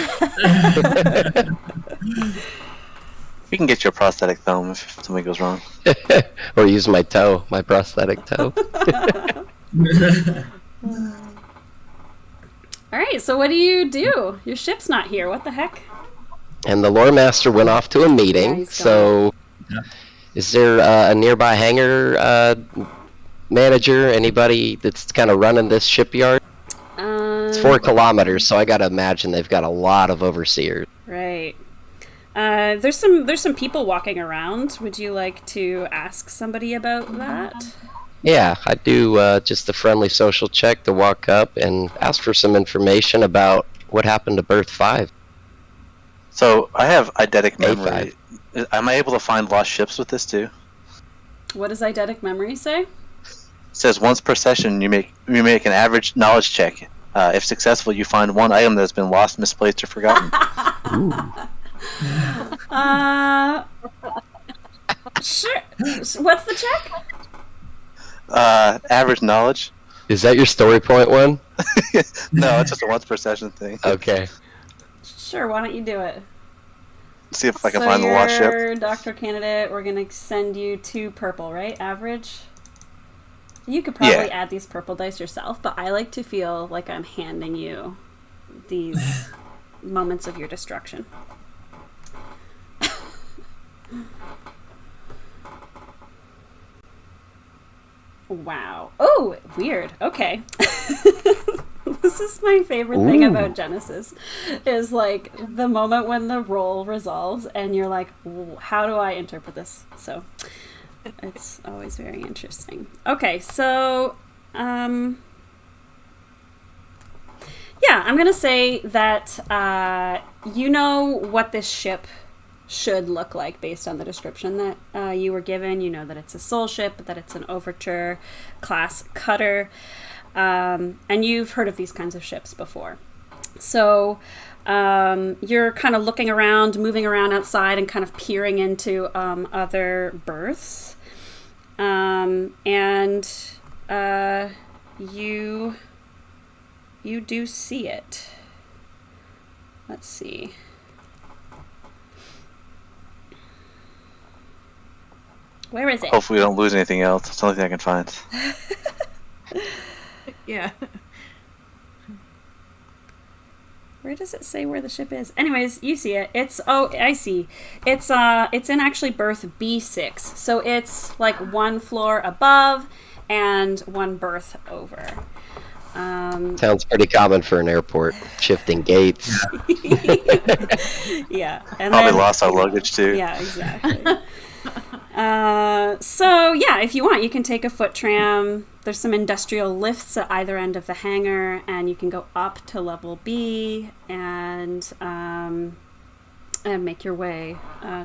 You can get your prosthetic thumb if something goes wrong. Or use my toe, my prosthetic toe. Alright, so what do you do? Your ship's not here. What the heck? And the lore master went off to a Yeah, meeting, he's so Yeah. is there a nearby hangar manager, anybody that's kind of running this shipyard? It's 4 kilometers, so I gotta imagine they've got a lot of overseers. Right. There's some people walking around. Would you like to ask somebody about that? Yeah, I do just a friendly social check to walk up and ask for some information about what happened to Berth 5. So I have eidetic memory. Am I able to find lost ships with this too? What does eidetic memory say? It says once per session you make an average knowledge check. If successful, you find one item that has been lost, misplaced, or forgotten. Sure. What's the check? Average knowledge. Is that your story point one? No, it's just a once per session thing. Okay. Sure, why don't you do it? See if I can find the lost ship. You're doctor candidate. We're going to send you 2 purple, right? Average? You could probably add these purple dice yourself, but I like to feel like I'm handing you these moments of your destruction. Wow. Oh, weird. Okay. This is my favorite thing about Genesys, is like the moment when the roll resolves and you're like, how do I interpret this? So it's always very interesting. Okay, so yeah, I'm gonna say that you know what this ship should look like based on the description that you were given. You know that it's a soul ship, that it's an Overture class cutter, and you've heard of these kinds of ships before. So you're kind of looking around, moving around outside, and kind of peering into other berths, and you do see it. Let's see. Where is it? Hopefully we don't lose anything else. It's the only thing I can find. Yeah. Where does it say where the ship is? Anyways, you see it. I see. It's in actually berth B6. So it's like 1 floor above and 1 berth over. Sounds pretty common for an airport. Shifting gates. Yeah. And Probably then, lost our luggage too. Yeah, exactly. So yeah, if you want, you can take a foot tram. There's some industrial lifts at either end of the hangar, and you can go up to level B and make your way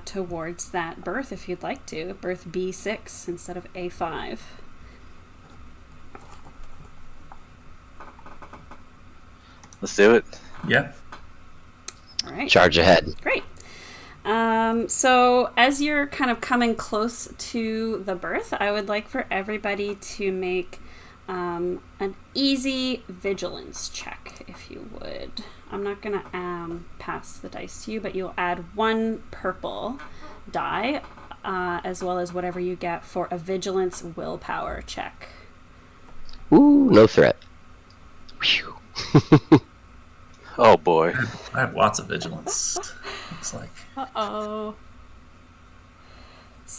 towards that berth if you'd like to. Berth B6 instead of A5. Let's do it. Yeah. All right. Charge ahead. Great. So as you're kind of coming close to the berth, I would like for everybody to make an easy vigilance check, if you would. I'm not going to pass the dice to you, but you'll add 1 purple die, as well as whatever you get for a vigilance willpower check. Ooh, no threat. Whew. Oh boy. I have lots of vigilance. Looks like. Uh-oh.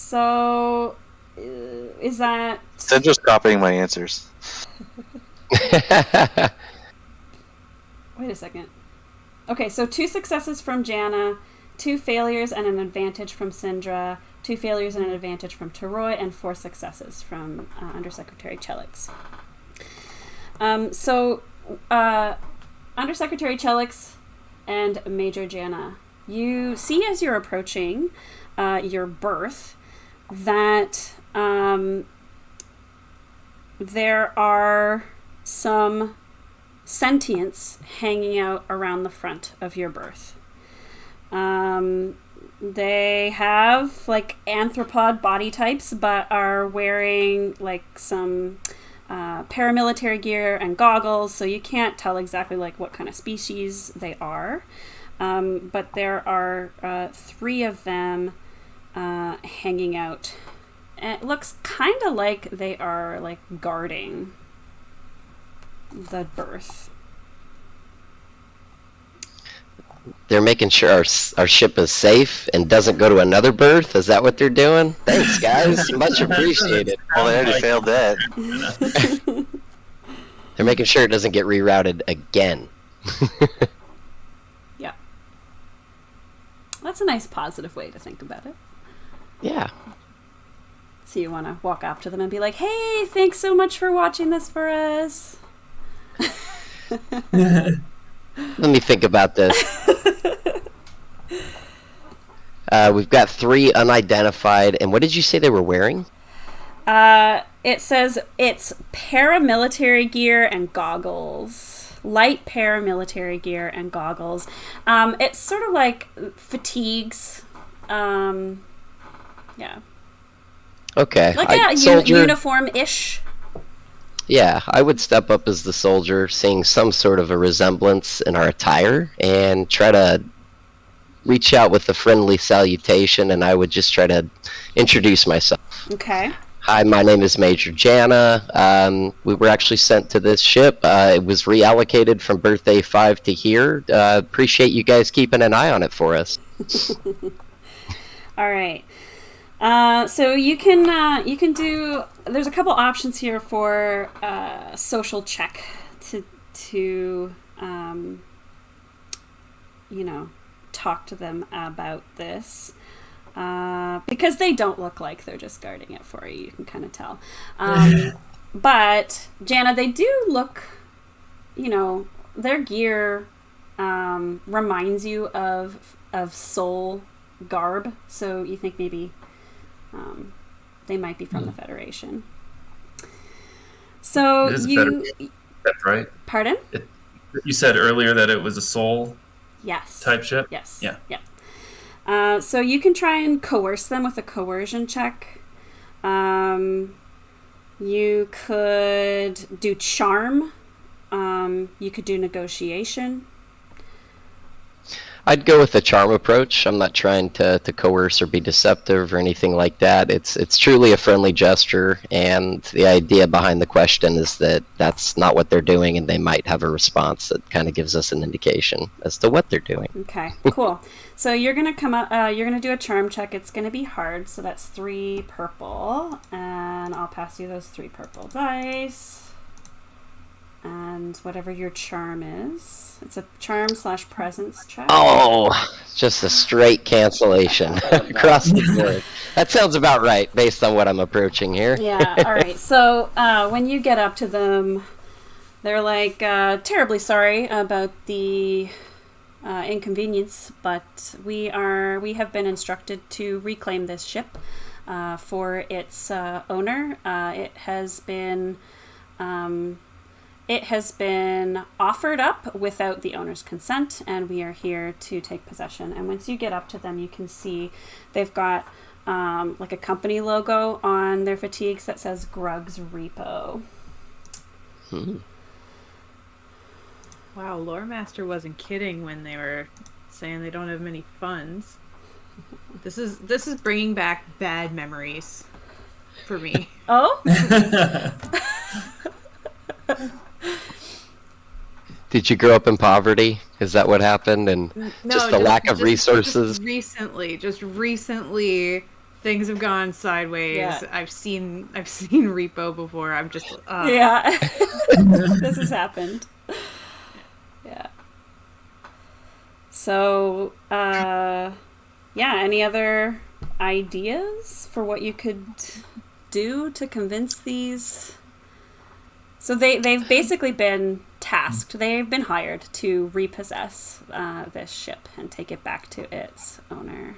So, is that... Syndra's copying my answers. Wait a second. Okay, so 2 successes from Jana, 2 failures and an advantage from Syndra, 2 failures and an advantage from Teroy, and 4 successes from Undersecretary Chelix. Undersecretary Chelix and Major Jana, you see as you're approaching your berth that there are some sentients hanging out around the front of your berth. They have like anthropod body types, but are wearing like some paramilitary gear and goggles, so you can't tell exactly like what kind of species they are. But there are 3 of them hanging out. And it looks kind of like they are like guarding the berth. They're making sure our ship is safe and doesn't go to another berth? Is that what they're doing? Thanks, guys. Much appreciated. Well, they already failed that. They're making sure it doesn't get rerouted again. Yeah. That's a nice positive way to think about it. Yeah. So you want to walk up to them and be like, hey, thanks so much for watching this for us. Let me think about this. We've got 3 unidentified, and what did you say they were wearing? It says it's paramilitary gear and goggles. Light paramilitary gear and goggles. It's sort of like fatigues. Yeah. Okay. Like uniform-ish. Yeah, I would step up as the soldier, seeing some sort of a resemblance in our attire, and try to reach out with a friendly salutation, and I would just try to introduce myself. Okay. Hi, my name is Major Jana. We were actually sent to this ship. It was reallocated from Birthday 5 to here. Appreciate you guys keeping an eye on it for us. All right. So you can do. There's a couple options here for social check to talk to them about this. Because they don't look like they're just guarding it for you. You can kind of tell. But, Jana, they do look, their gear reminds you of soul garb. So you think maybe they might be from the Federation. So that's right. Pardon? You said earlier that it was a soul type ship? Yes. Yeah. So you can try and coerce them with a coercion check. You could do charm. You could do negotiation. I'd go with the charm approach. I'm not trying to coerce or be deceptive or anything like that. It's truly a friendly gesture, and the idea behind the question is that that's not what they're doing, and they might have a response that kind of gives us an indication as to what they're doing. Okay, cool. So you're gonna come up. You're gonna do a charm check. It's gonna be hard, so that's 3 purple, and I'll pass you those 3 purple dice. And whatever your charm is, it's a charm/presence check. Oh, just a straight cancellation across the board. That sounds about right, based on what I'm approaching here. Yeah, all right. So when you get up to them, they're like, terribly sorry about the inconvenience, but we have been instructed to reclaim this ship for its owner. It has been offered up without the owner's consent, and we are here to take possession. And once you get up to them, you can see they've got like a company logo on their fatigues that says Grug's Repo. Wow, Lore Master wasn't kidding when they were saying they don't have many funds. This is bringing back bad memories for me. Oh? Did you grow up in poverty? Is that what happened? And No, just the lack of resources? Just recently, things have gone sideways. Yeah. I've seen repo before. I'm just Yeah. This has happened. Yeah. So, any other ideas for what you could do to convince these? So they've basically been tasked. They've been hired to repossess this ship and take it back to its owner.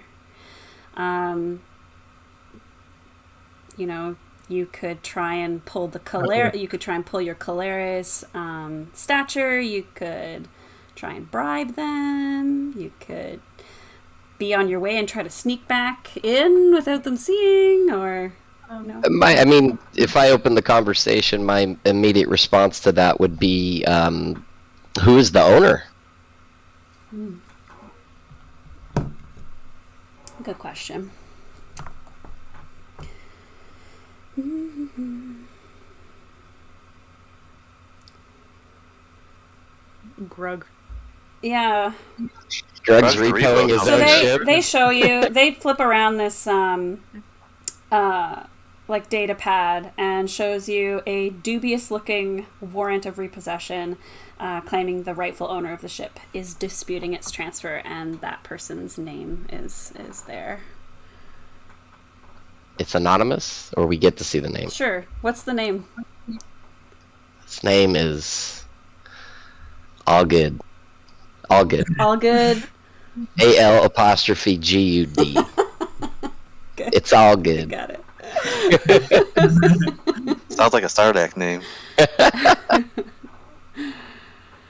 You could try and pull you could try and pull your Calaris stature. You could try and bribe them. You could be on your way and try to sneak back in without them seeing, or no. If I open the conversation, my immediate response to that would be, who is the owner? Good question. Grug. Yeah. Grug's repoing his So own ship. they show you, they flip around this data pad and shows you a dubious looking warrant of repossession claiming the rightful owner of the ship is disputing its transfer, and that person's name is there. It's anonymous, or we get to see the name? Sure. What's the name? His name is All Good. All Good. All Good. AL''GUD. Good. It's all good. Got it. Sounds like a Sardak name.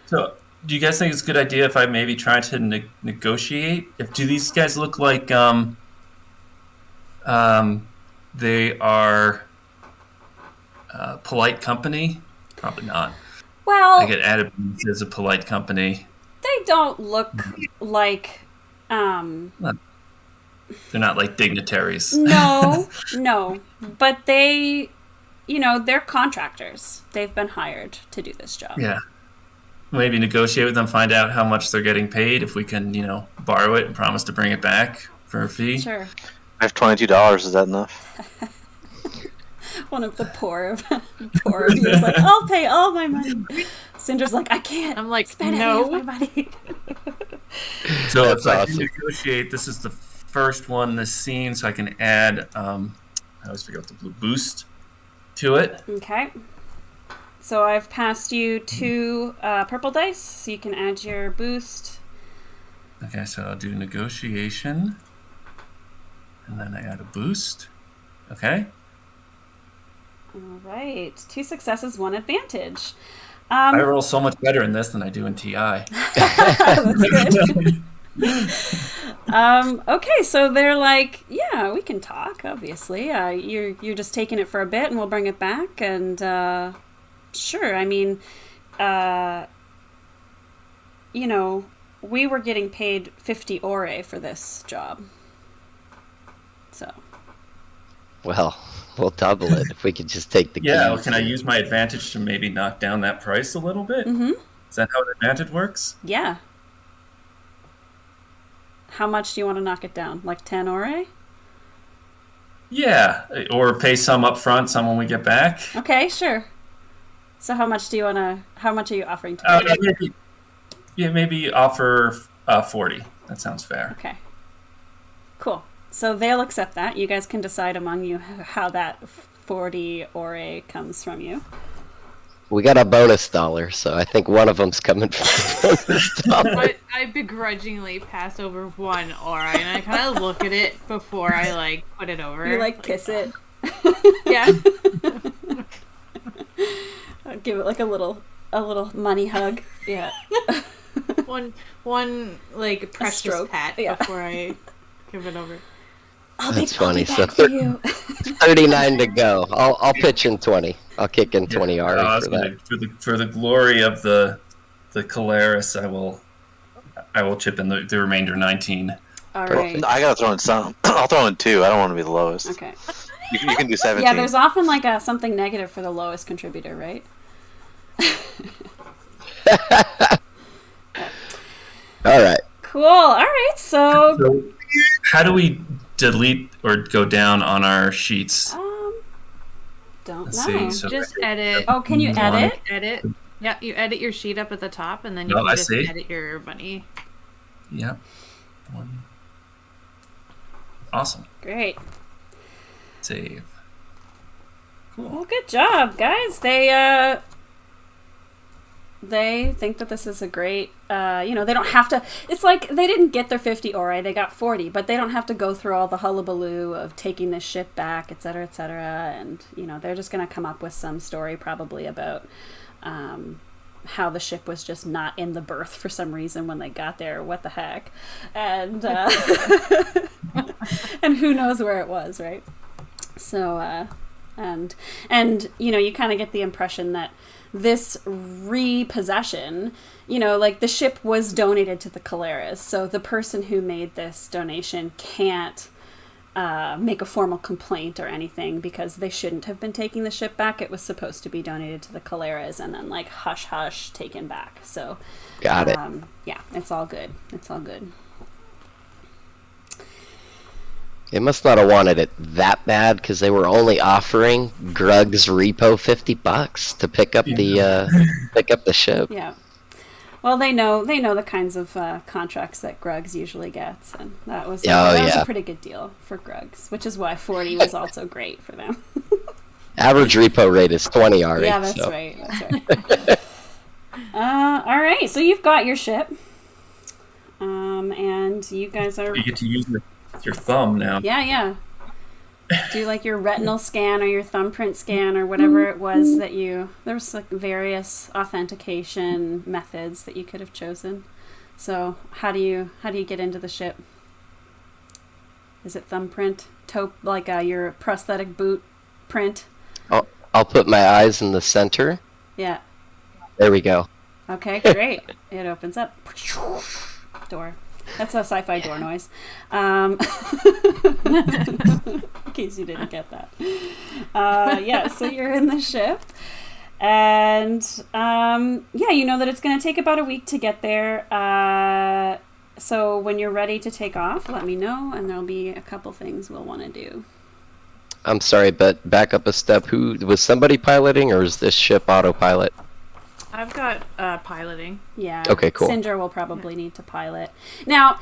So, do you guys think it's a good idea if I maybe try to negotiate? Do these guys look like they are polite company? Probably not. Well, I get added as a polite company. they don't look like They're not like dignitaries. no, but they're contractors. They've been hired to do this job. Yeah. Maybe negotiate with them, find out how much they're getting paid, if we can, borrow it and promise to bring it back for a fee. Sure. I have $22. Is that enough? One of the poor of you is like, I'll pay all my money. Cinder's like, I can't. I'm like, spend no. any of my money. So That's if I awesome. can negotiate, this is the first one in this scene, so I can add, I always forget the blue boost to it. Okay. So I've passed you 2 purple dice, so you can add your boost. Okay, so I'll do negotiation, and then I add a boost. Okay. All right. 2 successes, 1 advantage. I roll so much better in this than I do in TI. That's good. Okay, so they're like, yeah, we can talk, obviously. You're just taking it for a bit and we'll bring it back, and sure. I mean, we were getting paid 50 ore for this job. So. Well, we'll double it if we could just take the Yeah, well, keys. can I use my advantage to maybe knock down that price a little bit? Mm-hmm. Is that how an advantage works? Yeah. How much do you want to knock it down? Like 10 ore? Yeah, or pay some up front, some when we get back. Okay, sure. So how much are you offering to pay? Maybe offer 40. That sounds fair. Okay. Cool. So they'll accept that. You guys can decide among you how that 40 ore comes from you. We got a bonus dollar, so I think one of them's coming from the bonus dollar. But I begrudgingly pass over 1 aura, and I kind of look at it before I put it over. You kiss it. Yeah. I'd give it a little money hug. Yeah. one precious stroke. pat Yeah. before I give it over. That's funny. I'll be back for you. 39 to go. I'll pitch in 20. I'll kick in 20 Ari for that. For the glory of the Calaris, I will chip in the remainder 19. All right. I gotta throw in some. I'll throw in 2. I don't want to be the lowest. Okay. You can do 17. Yeah, there's often something negative for the lowest contributor, right? All right. Cool. All right. So How do we delete or go down on our sheets? Don't Let's know. see. So Just edit. Oh, can you edit? Edit. Yeah, you edit your sheet up at the top, and then you Oh, can I just see. edit your bunny. Yep. Awesome. Great. Save. Cool. Well, good job, guys. They think that this is a great, they don't have to, it's like they didn't get their 50 ori, they got 40, but they don't have to go through all the hullabaloo of taking this ship back, etc., etc., and, they're just going to come up with some story probably about how the ship was just not in the berth for some reason when they got there, what the heck, and, and who knows where it was, right? So, and you kind of get the impression that this repossession, the ship was donated to the Caleras, so the person who made this donation can't make a formal complaint or anything because they shouldn't have been taking the ship back. It was supposed to be donated to the Caleras and then hush hush taken back. So Got it. Yeah, it's all good. It's all good. They must not have wanted it that bad because they were only offering Grug's repo $50 to pick up the ship. Yeah. Well, they know the kinds of contracts that Grug's usually gets, and that was a pretty good deal for Grug's, which is why 40 was also great for them. Average repo rate is 20 RE. Yeah, that's right. All right, so you've got your ship, and you guys are. You get to use your thumb now. Yeah. Do your retinal scan or your thumbprint scan or whatever it was that there was various authentication methods that you could have chosen. So how do you get into the ship? Is it thumbprint, your prosthetic boot print? I'll put my eyes in the center. Yeah. There we go. Okay, great. It opens up. Door. That's a sci-fi door noise. In case you didn't get that. So you're in the ship. And, you know that it's going to take about a week to get there. So when you're ready to take off, let me know, and there'll be a couple things we'll want to do. I'm sorry, but back up a step. Who was somebody piloting, or is this ship autopilot? I've got piloting. Yeah. Okay, cool. Syndra will probably need to pilot. Now,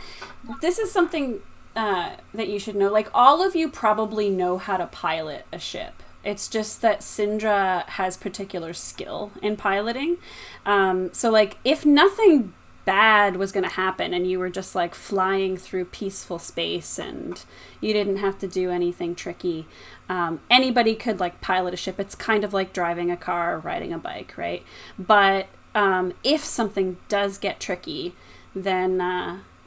this is something that you should know. All of you probably know how to pilot a ship. It's just that Syndra has particular skill in piloting. So, if nothing bad was going to happen and you were just, flying through peaceful space and you didn't have to do anything tricky, anybody could pilot a ship. It's kind of like driving a car or riding a bike, right? But if something does get tricky, then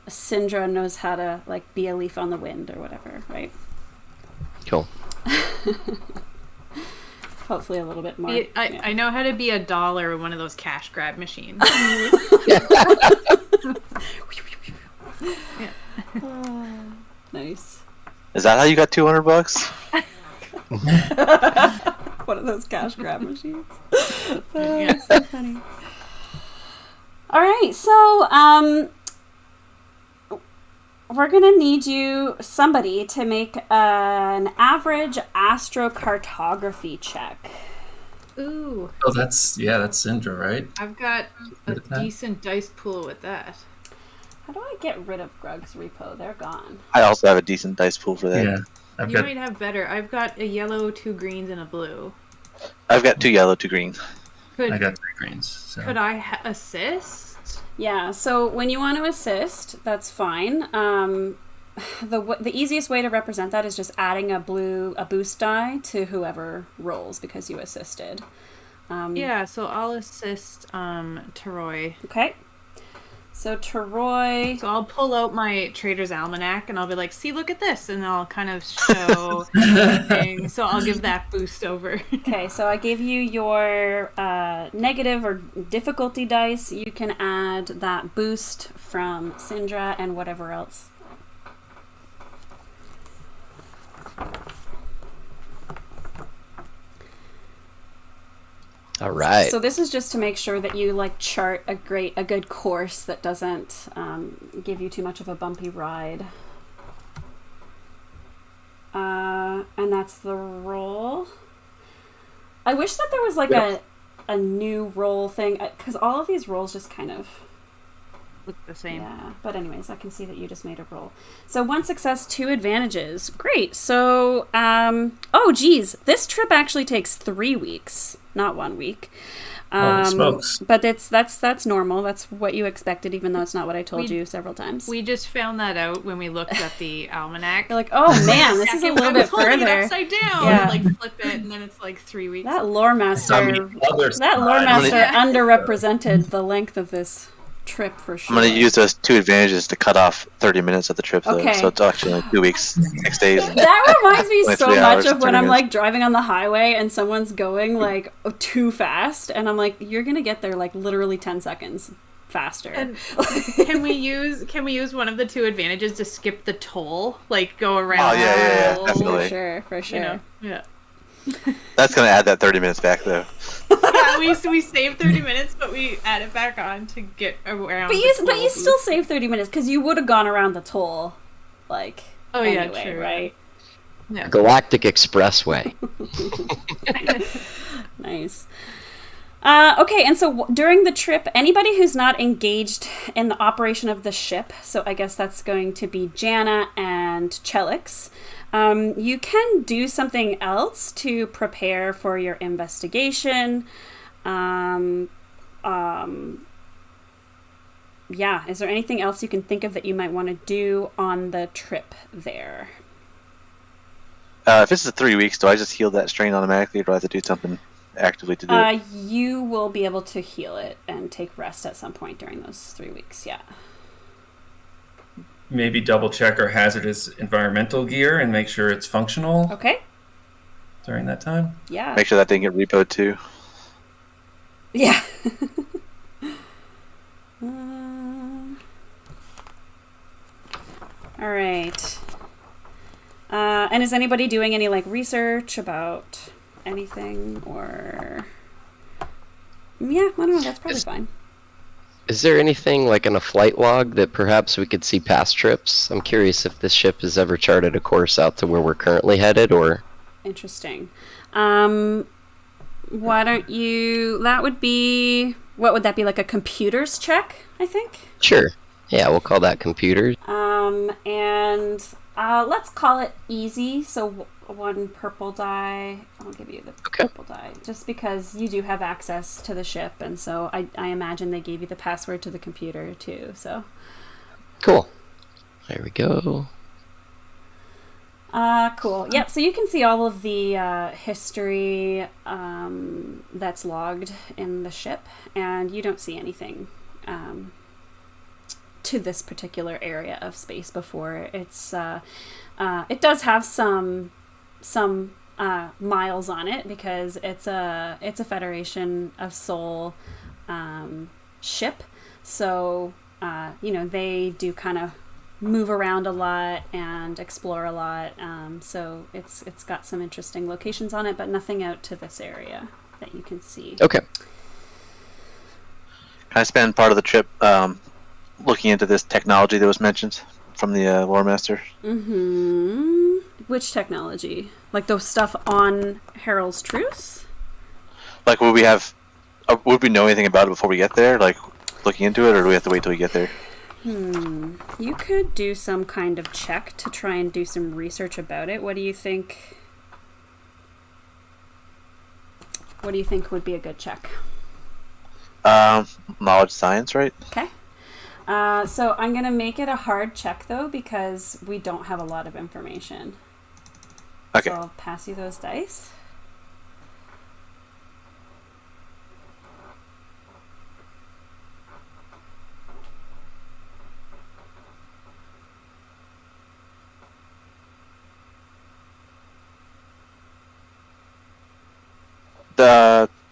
Syndra knows how to be a leaf on the wind or whatever, right? Cool. Hopefully a little bit more. I know how to be $1 in one of those cash grab machines. Nice. Is that how you got $200? One of those cash grab machines. Yeah. So funny. All right, so we're gonna need somebody to make an average astrocartography check. Ooh. Oh, that's Syndra, right? I've got a decent dice pool with that. How do I get rid of Grug's repo? They're gone. I also have a decent dice pool for that. Yeah. You might have better. I've got a yellow, 2 greens, and a blue. I've got 2 yellow, 2 green. I got 3 greens. So. Could I assist? Yeah, so when you want to assist, that's fine. The easiest way to represent that is just adding a boost die to whoever rolls because you assisted. Yeah, so I'll assist Teroy. Okay. So Teroy... So I'll pull out my Trader's Almanac and I'll be like, see, look at this. And I'll kind of show things. So I'll give that boost over. Okay, so I give you your negative or difficulty dice. You can add that boost from Syndra and whatever else. All right. So this is just to make sure that you chart a good course that doesn't give you too much of a bumpy ride. And that's the roll. I wish that there was like a new roll thing, because all of these rolls just kind of look the same. Yeah, but anyways, I can see that you just made a roll. So 1 success, 2 advantages. Great. So, oh geez, this trip actually takes 3 weeks, not 1 week. Smokes. But that's normal. That's what you expected, even though it's not what I told you several times. We just found that out when we looked at the almanac. You're like, oh man, this is a little bit further. It upside down, Yeah. and, like flip it, and then it's like 3 weeks. That lore master underrepresented the length of this trip for sure. I'm going to use those 2 advantages to cut off 30 minutes of the trip, though. Okay. So it's actually like 2 weeks, 6 days. That reminds me Like so 3 much hours, of when 30 I'm minutes. like driving on the highway and someone's going like too fast, and I'm like, you're gonna get there like literally 10 seconds faster. And can we use one of the 2 advantages to skip the toll? Like go around. Oh, yeah, the toll, definitely. For sure. You know? Yeah. That's going to add that 30 minutes back, though. Yeah, we save 30 minutes, but we add it back on to get around. But you still save 30 minutes because you would have gone around the toll, like. Oh yeah, anyway, true. Right. Yeah. Galactic Expressway. Nice. Okay, and so during the trip, anybody who's not engaged in the operation of the ship, so I guess that's going to be Jana and Chelix, you can do something else to prepare for your investigation. Yeah, is there anything else you can think of that you might want to do on the trip there? If it's 3 weeks, do I just heal that strain automatically, or do I have to do something actively to do it? You will be able to heal it and take rest at some point during those 3 weeks, yeah. Maybe double check our hazardous environmental gear and make sure it's functional Okay, during that time. yeah. Make sure that didn't get repoed, too. Yeah. All right. And is anybody doing any like research about anything or? Yeah, I don't know. That's probably fine. Is there anything like in a flight log that perhaps we could see past trips? I'm curious if this ship has ever charted a course out to where we're currently headed, or... Interesting. Why don't you... That would be... What would that be, like a computer's check, I think? Sure. Yeah, we'll call that computers. And let's call it easy. So 1 purple die. I'll give you the purple die. Just because you do have access to the ship, and so I imagine they gave you the password to the computer, too, so... Cool. There we go. Cool. Yep, so you can see all of the history that's logged in the ship, and you don't see anything to this particular area of space before. It's it does have some miles on it because it's a Federation of Sol ship, so they do kind of move around a lot and explore a lot, so it's got some interesting locations on it, but nothing out to this area that you can see. Okay. Can I spend part of the trip looking into this technology that was mentioned from the lore master? Mm-hmm. Which technology? Like the stuff on Harold's Truce? Like, would we know anything about it before we get there? Like, looking into it, or do we have to wait till we get there? You could do some kind of check to try and do some research about it. What do you think? What do you think would be a good check? Knowledge science, right? Okay. So I'm going to make it a hard check, though, because we don't have a lot of information. Okay. So I'll pass you those dice.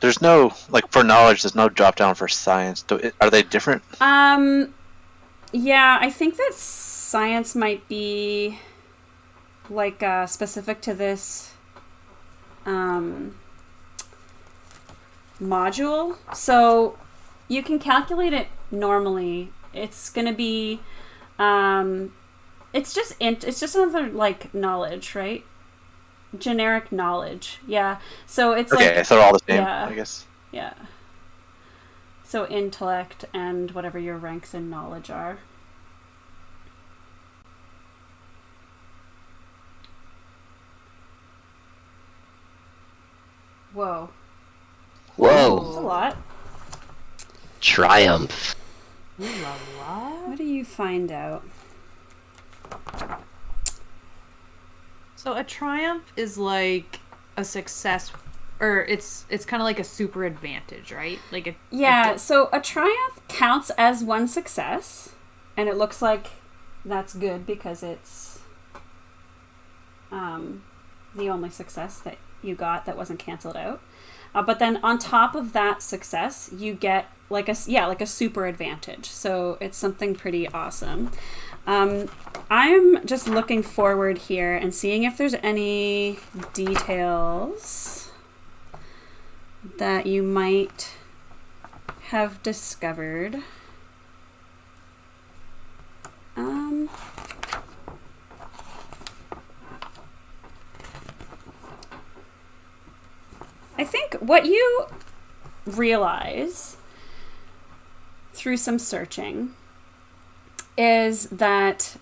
There's no, like, for knowledge, there's no drop down for science. Are they different? Yeah, I think that science might be, like, specific to this module. So you can calculate it normally. It's going to be it's just another like knowledge, right? Generic knowledge. Yeah. So it's Okay, like, so they're all the same, yeah. I guess. Yeah. So intellect and whatever your ranks in knowledge are. Whoa. Whoa. That's a lot. Triumph. Ooh la la. What do you find out? So a triumph is like a success, or it's kind of like a super advantage, right? Like So a triumph counts as one success, and it looks like that's good because it's the only success that you got that wasn't canceled out. But then on top of that success, you get like a super advantage. So it's something pretty awesome. I'm just looking forward here and seeing if there's any details that you might have discovered. I think what you realize through some searching is that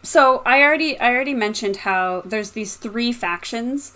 so I already mentioned how there's these three factions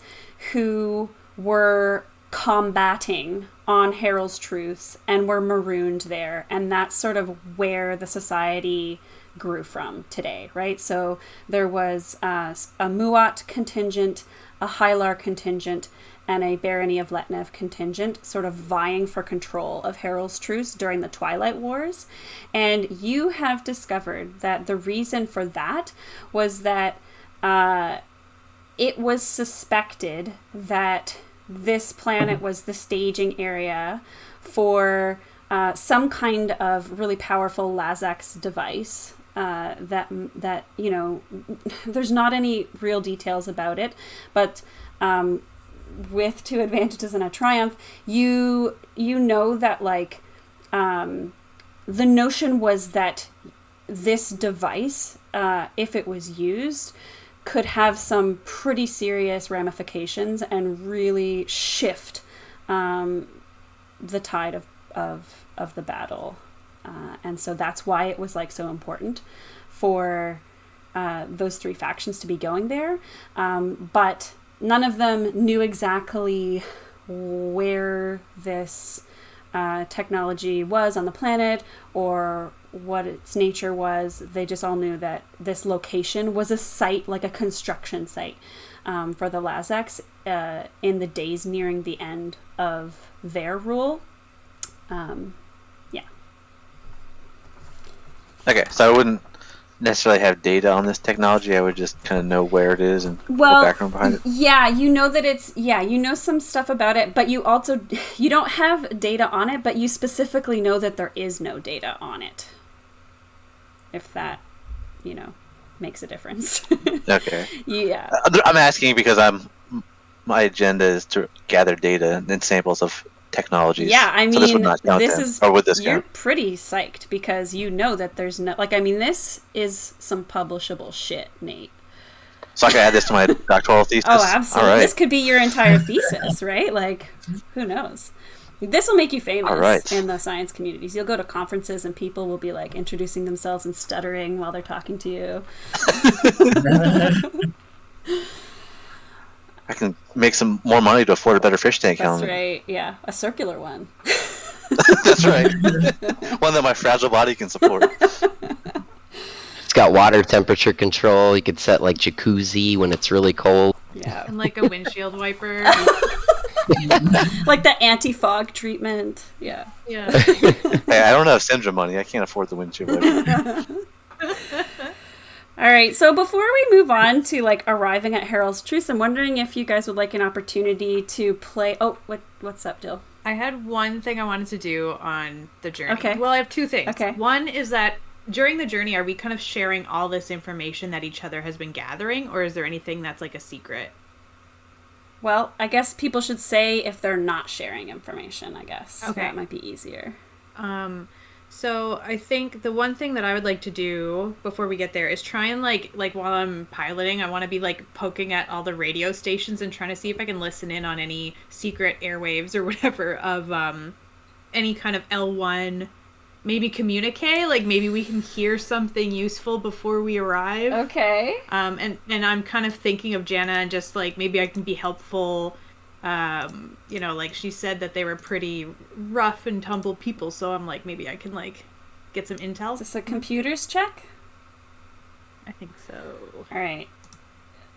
who were combating on Harold's Truths and were marooned there, and that's sort of where the society grew from today, right? So there was a Muat contingent, a Hylar contingent, and a Barony of Letnev contingent sort of vying for control of Harold's Truce during the Twilight Wars. And you have discovered that the reason for that was that it was suspected that this planet was the staging area for some kind of really powerful Lazak's device. That you know, there's not any real details about it, but with two advantages and a triumph, you know that like the notion was that this device, if it was used, could have some pretty serious ramifications and really shift the tide of the battle. And so that's why it was like so important for those three factions to be going there. But none of them knew exactly where this technology was on the planet or what its nature was. They just all knew that this location was a site, like a construction site for the Lazaks in the days nearing the end of their rule. Okay, so I wouldn't necessarily have data on this technology. I would just kind of know where it is and the background behind it. Yeah, you know that you know some stuff about it, but you don't have data on it, but you specifically know that there is no data on it. If that, makes a difference. Okay. Yeah. I'm asking because my agenda is to gather data and samples of technologies. Yeah, I mean, so this would not count you're pretty psyched because you know that there's no, this is some publishable shit, Nate. So I can add this to my doctoral thesis? Oh, absolutely. All right. This could be your entire thesis, right? Like, who knows? This will make you famous in the science communities. You'll go to conferences and people will be like introducing themselves and stuttering while they're talking to you. I can make some more money to afford a better fish tank helmet. That's right, yeah. A circular one. That's right. One that my fragile body can support. It's got water temperature control. You could set like jacuzzi when it's really cold. Yeah. And like a windshield wiper. Like the anti-fog treatment. Yeah. Yeah. Hey, I don't have syndrome money. I can't afford the windshield wiper. All right, so before we move on to like arriving at Harold's Truce, I'm wondering if you guys would like an opportunity to play. Oh, what's up, Dill? I had one thing I wanted to do on the journey. Okay. Well, I have two things. Okay. One is that during the journey, are we kind of sharing all this information that each other has been gathering, or is there anything that's like a secret? Well, I guess people should say if they're not sharing information, I guess. Okay. That might be easier. So I think the one thing that I would like to do before we get there is try and like while I'm piloting, I want to be like poking at all the radio stations and trying to see if I can listen in on any secret airwaves or whatever of any kind of L1, maybe communique. Like maybe we can hear something useful before we arrive. Okay. And I'm kind of thinking of Jana and just like maybe I can be helpful. Like she said that they were pretty rough and tumble people, so I'm like, maybe I can like get some intel. Is this a computers check? I think so. All right.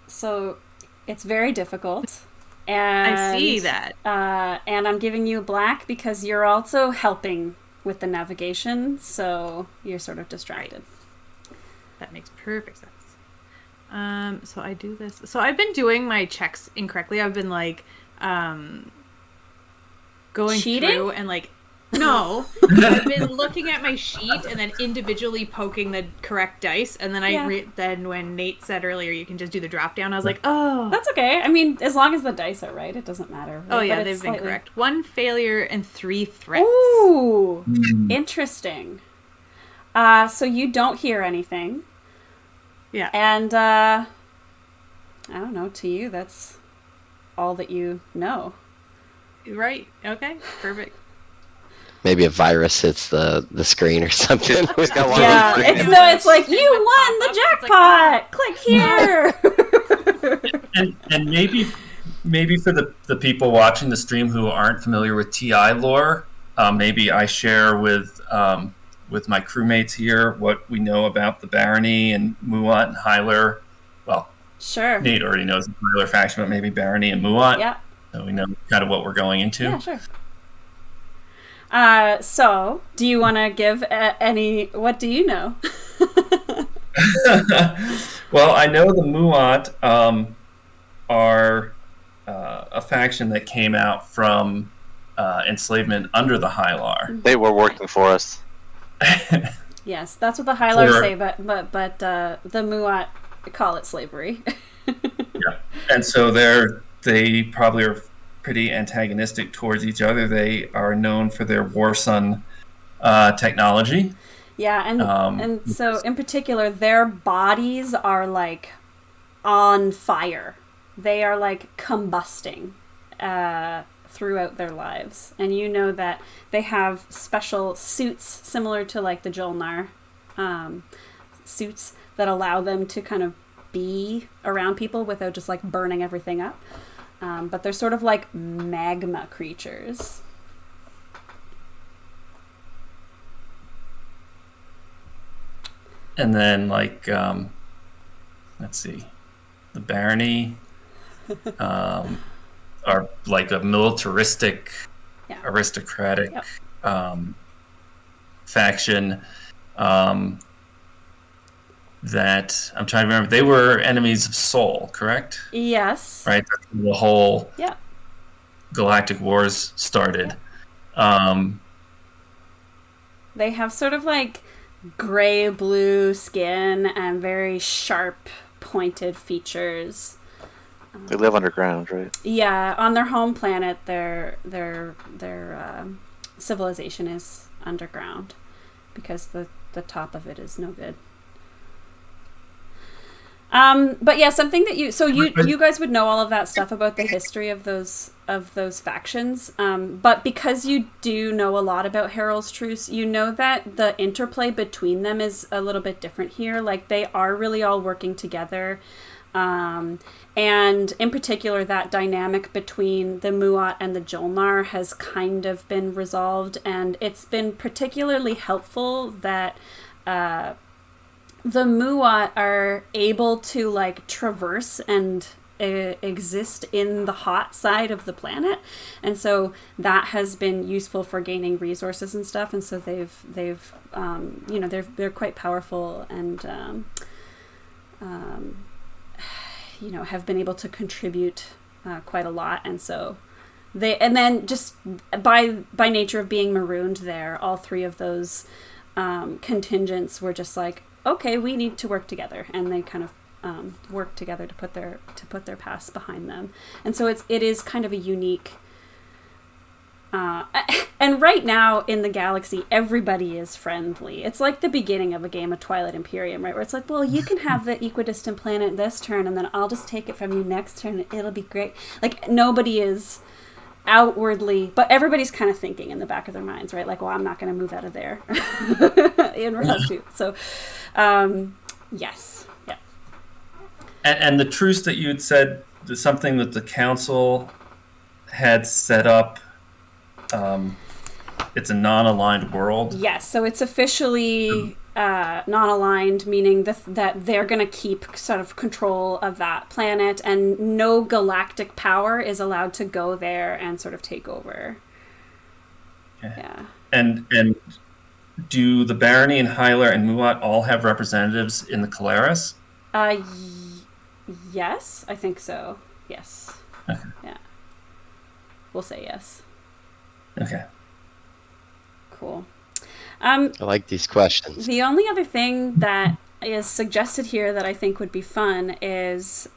So it's very difficult. And I see that. And I'm giving you a black because you're also helping with the navigation, so you're sort of distracted. That makes perfect sense. So I do this. So I've been doing my checks incorrectly. I've been like going cheating? through and like no. I've been looking at my sheet and then individually poking the correct dice, and then then when Nate said earlier you can just do the drop down, I was like, oh, that's okay. I mean, as long as the dice are right, it doesn't matter. Right? Oh yeah, they've been correct. 1 failure and 3 threats. Ooh, interesting. So you don't hear anything. Yeah. And I don't know, to you that's all that you know. Right. Okay. Perfect. Maybe a virus hits the screen or something. We've got one yeah, it's like, you won the jackpot! Click here! and maybe for the people watching the stream who aren't familiar with TI lore, maybe I share with my crewmates here what we know about the Barony and Muat and Hyler. Well, sure. Nate already knows the Hyler faction, but maybe Barony and Muat. Yeah. So we know kind of what we're going into. Yeah, sure. So, do you want to give what do you know? Well, I know the Muat are a faction that came out from enslavement under the Hylar. They were working for us. Yes, that's what the Hylar say, but the Muat call it slavery. Yeah, and so they probably are pretty antagonistic towards each other. They are known for their Warsun technology. Yeah, and so in particular, their bodies are like on fire. They are like combusting throughout their lives, and you know that they have special suits similar to like the Jolnar suits that allow them to kind of be around people without just like burning everything up. But they're sort of like magma creatures. And then, like, let's see, the Barony are like a militaristic, aristocratic faction that I'm trying to remember. They were enemies of Sol, correct? Yes. Right? That's when the whole Yeah. Galactic Wars started. They have sort of like gray-blue skin and very sharp, pointed features. They live underground, right? Yeah, on their home planet, their civilization is underground because the top of it is no good. But yeah, something that you guys would know all of that stuff about the history of those factions. But because you do know a lot about Herald's Truce, you know that the interplay between them is a little bit different here. Like they are really all working together. And in particular, that dynamic between the Muat and the Jolnar has kind of been resolved, and it's been particularly helpful that the Muat are able to like traverse and exist in the hot side of the planet, and so that has been useful for gaining resources and stuff. And so they've they're quite powerful and have been able to contribute quite a lot. And so then just by nature of being marooned there, all three of those contingents were just like, okay, we need to work together, and they kind of work together to put their past behind them. And so it is kind of a unique And right now in the galaxy, everybody is friendly. It's like the beginning of a game of Twilight Imperium, right? Where it's like, well, you can have the equidistant planet this turn, and then I'll just take it from you next turn. And it'll be great. Like, nobody is outwardly, but everybody's kind of thinking in the back of their minds, right? Like, well, I'm not going to move out of there in round 2. So, yes. Yeah. And the truce that you had said is something that the council had set up. It's a non-aligned world. Yes, so it's officially non-aligned, meaning that they're going to keep sort of control of that planet, and no galactic power is allowed to go there and sort of take over. Okay. Yeah. And do the Barony and Hylar and Muat all have representatives in the Caleres? Yes, I think so. Yes. Okay. Yeah. We'll say yes. Okay. Cool. I like these questions. The only other thing that is suggested here that I think would be fun is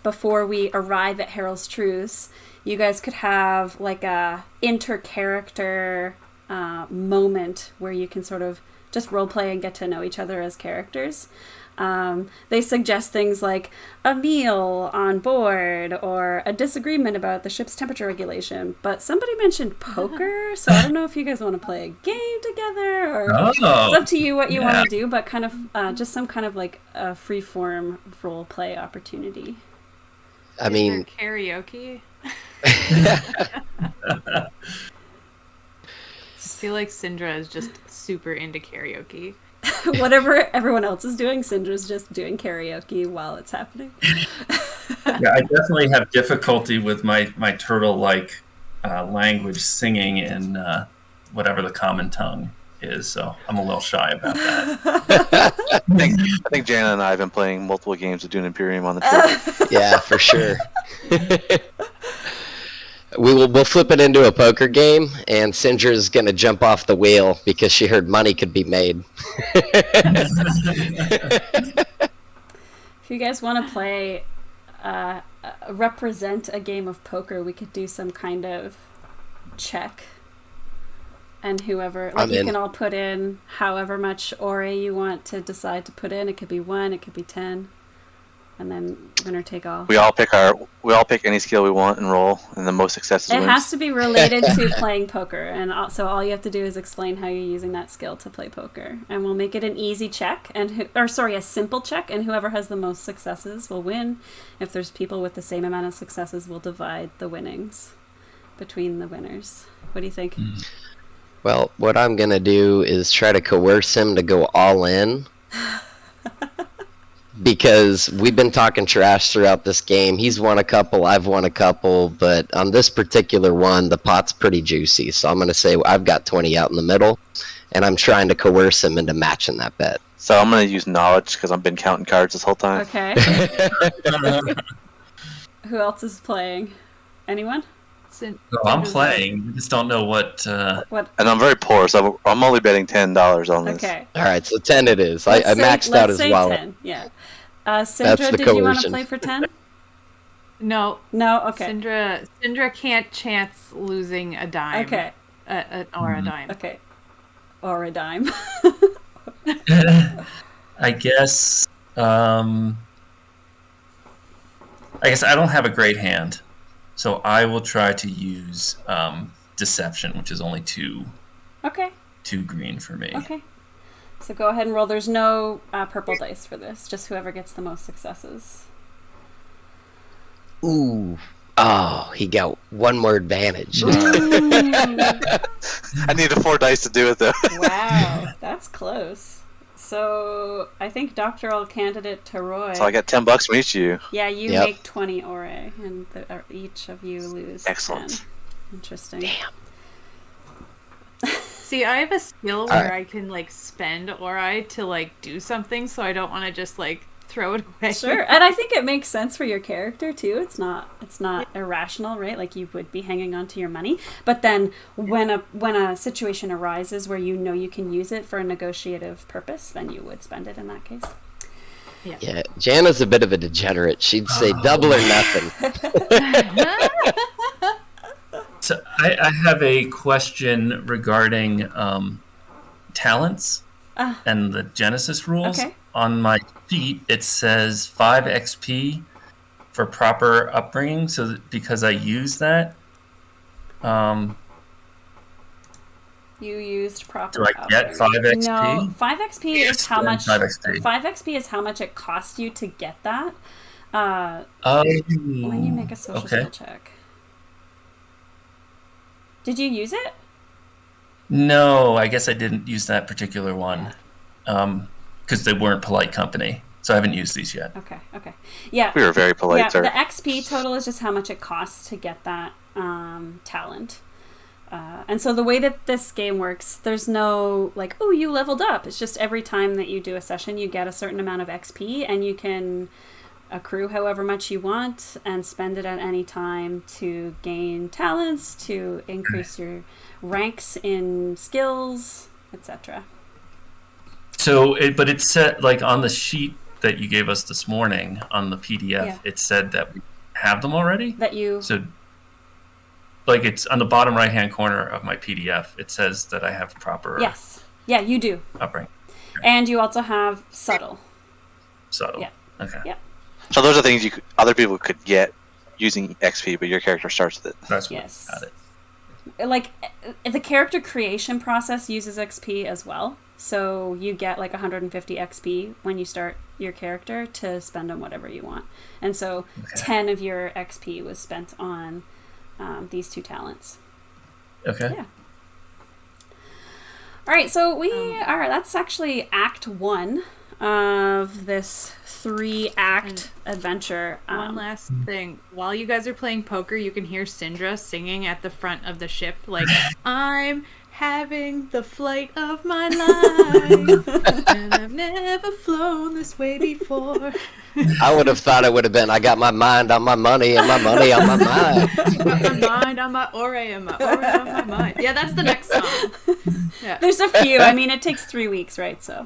before we arrive at Harold's Truce, you guys could have like a inter-character moment where you can sort of just roleplay and get to know each other as characters. They suggest things like a meal on board or a disagreement about the ship's temperature regulation. But somebody mentioned poker, so I don't know if you guys want to play a game together or it's up to you what you want to do, but kind of just some kind of like a free-form role play opportunity. I mean, karaoke. I feel like Syndra is just super into karaoke. Whatever everyone else is doing, Syndra's just doing karaoke while it's happening. Yeah, I definitely have difficulty with my turtle-like language singing in whatever the common tongue is, so I'm a little shy about that. I think Jana and I have been playing multiple games of Dune Imperium on the trip. yeah, for sure. We'll flip it into a poker game, and Syndra's going to jump off the wheel because she heard money could be made. If you guys want to play, represent a game of poker, we could do some kind of check. And whoever, like, you can all put in however much ore you want to decide to put in. It could be 1, it could be 10. And then winner take all. We all pick any skill we want and roll, and the most successes wins. It has to be related to playing poker, and so all you have to do is explain how you're using that skill to play poker. And we'll make it an easy check, a simple check, and whoever has the most successes will win. If there's people with the same amount of successes, we'll divide the winnings between the winners. What do you think? Well, what I'm going to do is try to coerce him to go all in. Because we've been talking trash throughout this game. He's won a couple, I've won a couple, but on this particular one, the pot's pretty juicy. So I'm going to say I've got 20 out in the middle, and I'm trying to coerce him into matching that bet. So I'm going to use knowledge because I've been counting cards this whole time. Okay. Who else is playing? Anyone? No, I'm playing. I just don't know what. What? And I'm very poor, so I'm only betting $10 on this. Okay. All right, so 10 it is. I maxed out as well. 10. Yeah. Syndra, did you want to play for 10? No. No. Okay. Syndra can't chance losing a dime. Okay. Or a dime. Okay. Or a dime. I guess. I guess I don't have a great hand. So I will try to use Deception, which is only 2 green for me. Okay. So go ahead and roll. There's no purple dice for this. Just whoever gets the most successes. Ooh. Oh, he got one more advantage. I need 4 dice to do it, though. Wow. That's close. So I think doctoral candidate Taroy. So I got $10 from each of you. Yeah, you make 20 ore, and each of you lose. Excellent. 10. Interesting. Damn. See, I have a skill where I can like spend ore to like do something, so I don't want to just like throw it away. Sure, and I think it makes sense for your character too. It's not irrational, right? Like you would be hanging on to your money, but then when a situation arises where you know you can use it for a negotiative purpose, then you would spend it in that case. Yeah, Jana's a bit of a degenerate. She'd say double or nothing. So I have a question regarding talents and the Genesys rules. Okay. On my sheet, it says 5 XP for proper upbringing. So because I use that, You used proper. do I get 5 XP? No, 5 XP is how much. 5 XP. 5 XP is how much it costs you to get that. Oh, When you make a social okay. skill check. Did you use it? No, I guess I didn't use that particular one because they weren't polite company. So I haven't used these yet. Okay. Yeah. We were very polite, Yeah, sir. the XP total is just how much it costs to get that talent. And so the way that this game works, there's no like, oh, you leveled up. It's just every time that you do a session, you get a certain amount of XP, and you can accrue however much you want and spend it at any time to gain talents, to increase your ranks in skills, etc. So, but it said, like, on the sheet that you gave us this morning on the PDF, Yeah. it said that we have them already. That you So, like, it's on the bottom right-hand corner of my PDF. It says that I have proper Yes. Yeah, you do. upbringing. And you also have subtle. Subtle. Yeah. Okay. Yeah. So those are things other people could get using XP, but your character starts with it. That's Yes. Got it. Like, the character creation process uses XP as well. So you get like 150 XP when you start your character to spend on whatever you want. And so 10 of your XP was spent on these 2 talents. Okay. Yeah. All right, so that's actually Act 1 of this 3-act adventure. One last thing. While you guys are playing poker, you can hear Syndra singing at the front of the ship, like, I'm having the flight of my life, and I've never flown this way before. I would have thought it would have been, I got my mind on my money and my money on my mind. Got my mind on my ore and my ore on my mind. Yeah, that's the next song. Yeah. There's a few. I mean, it takes 3 weeks, right? So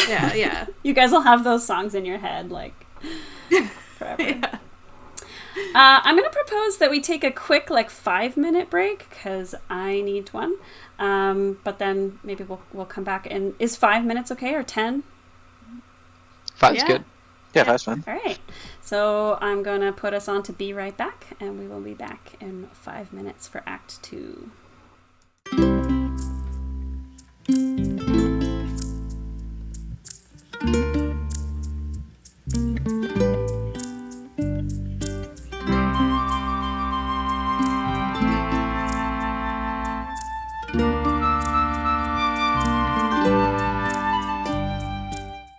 Yeah. you guys will have those songs in your head, like, forever. Yeah. I'm going to propose that we take a quick, 5-minute break, because I need one. But then maybe we'll come back. And is 5 minutes okay, or 10? 5's good. Yeah, that's fine. All right. So I'm going to put us on to Be Right Back, and we will be back in 5 minutes for Act 2.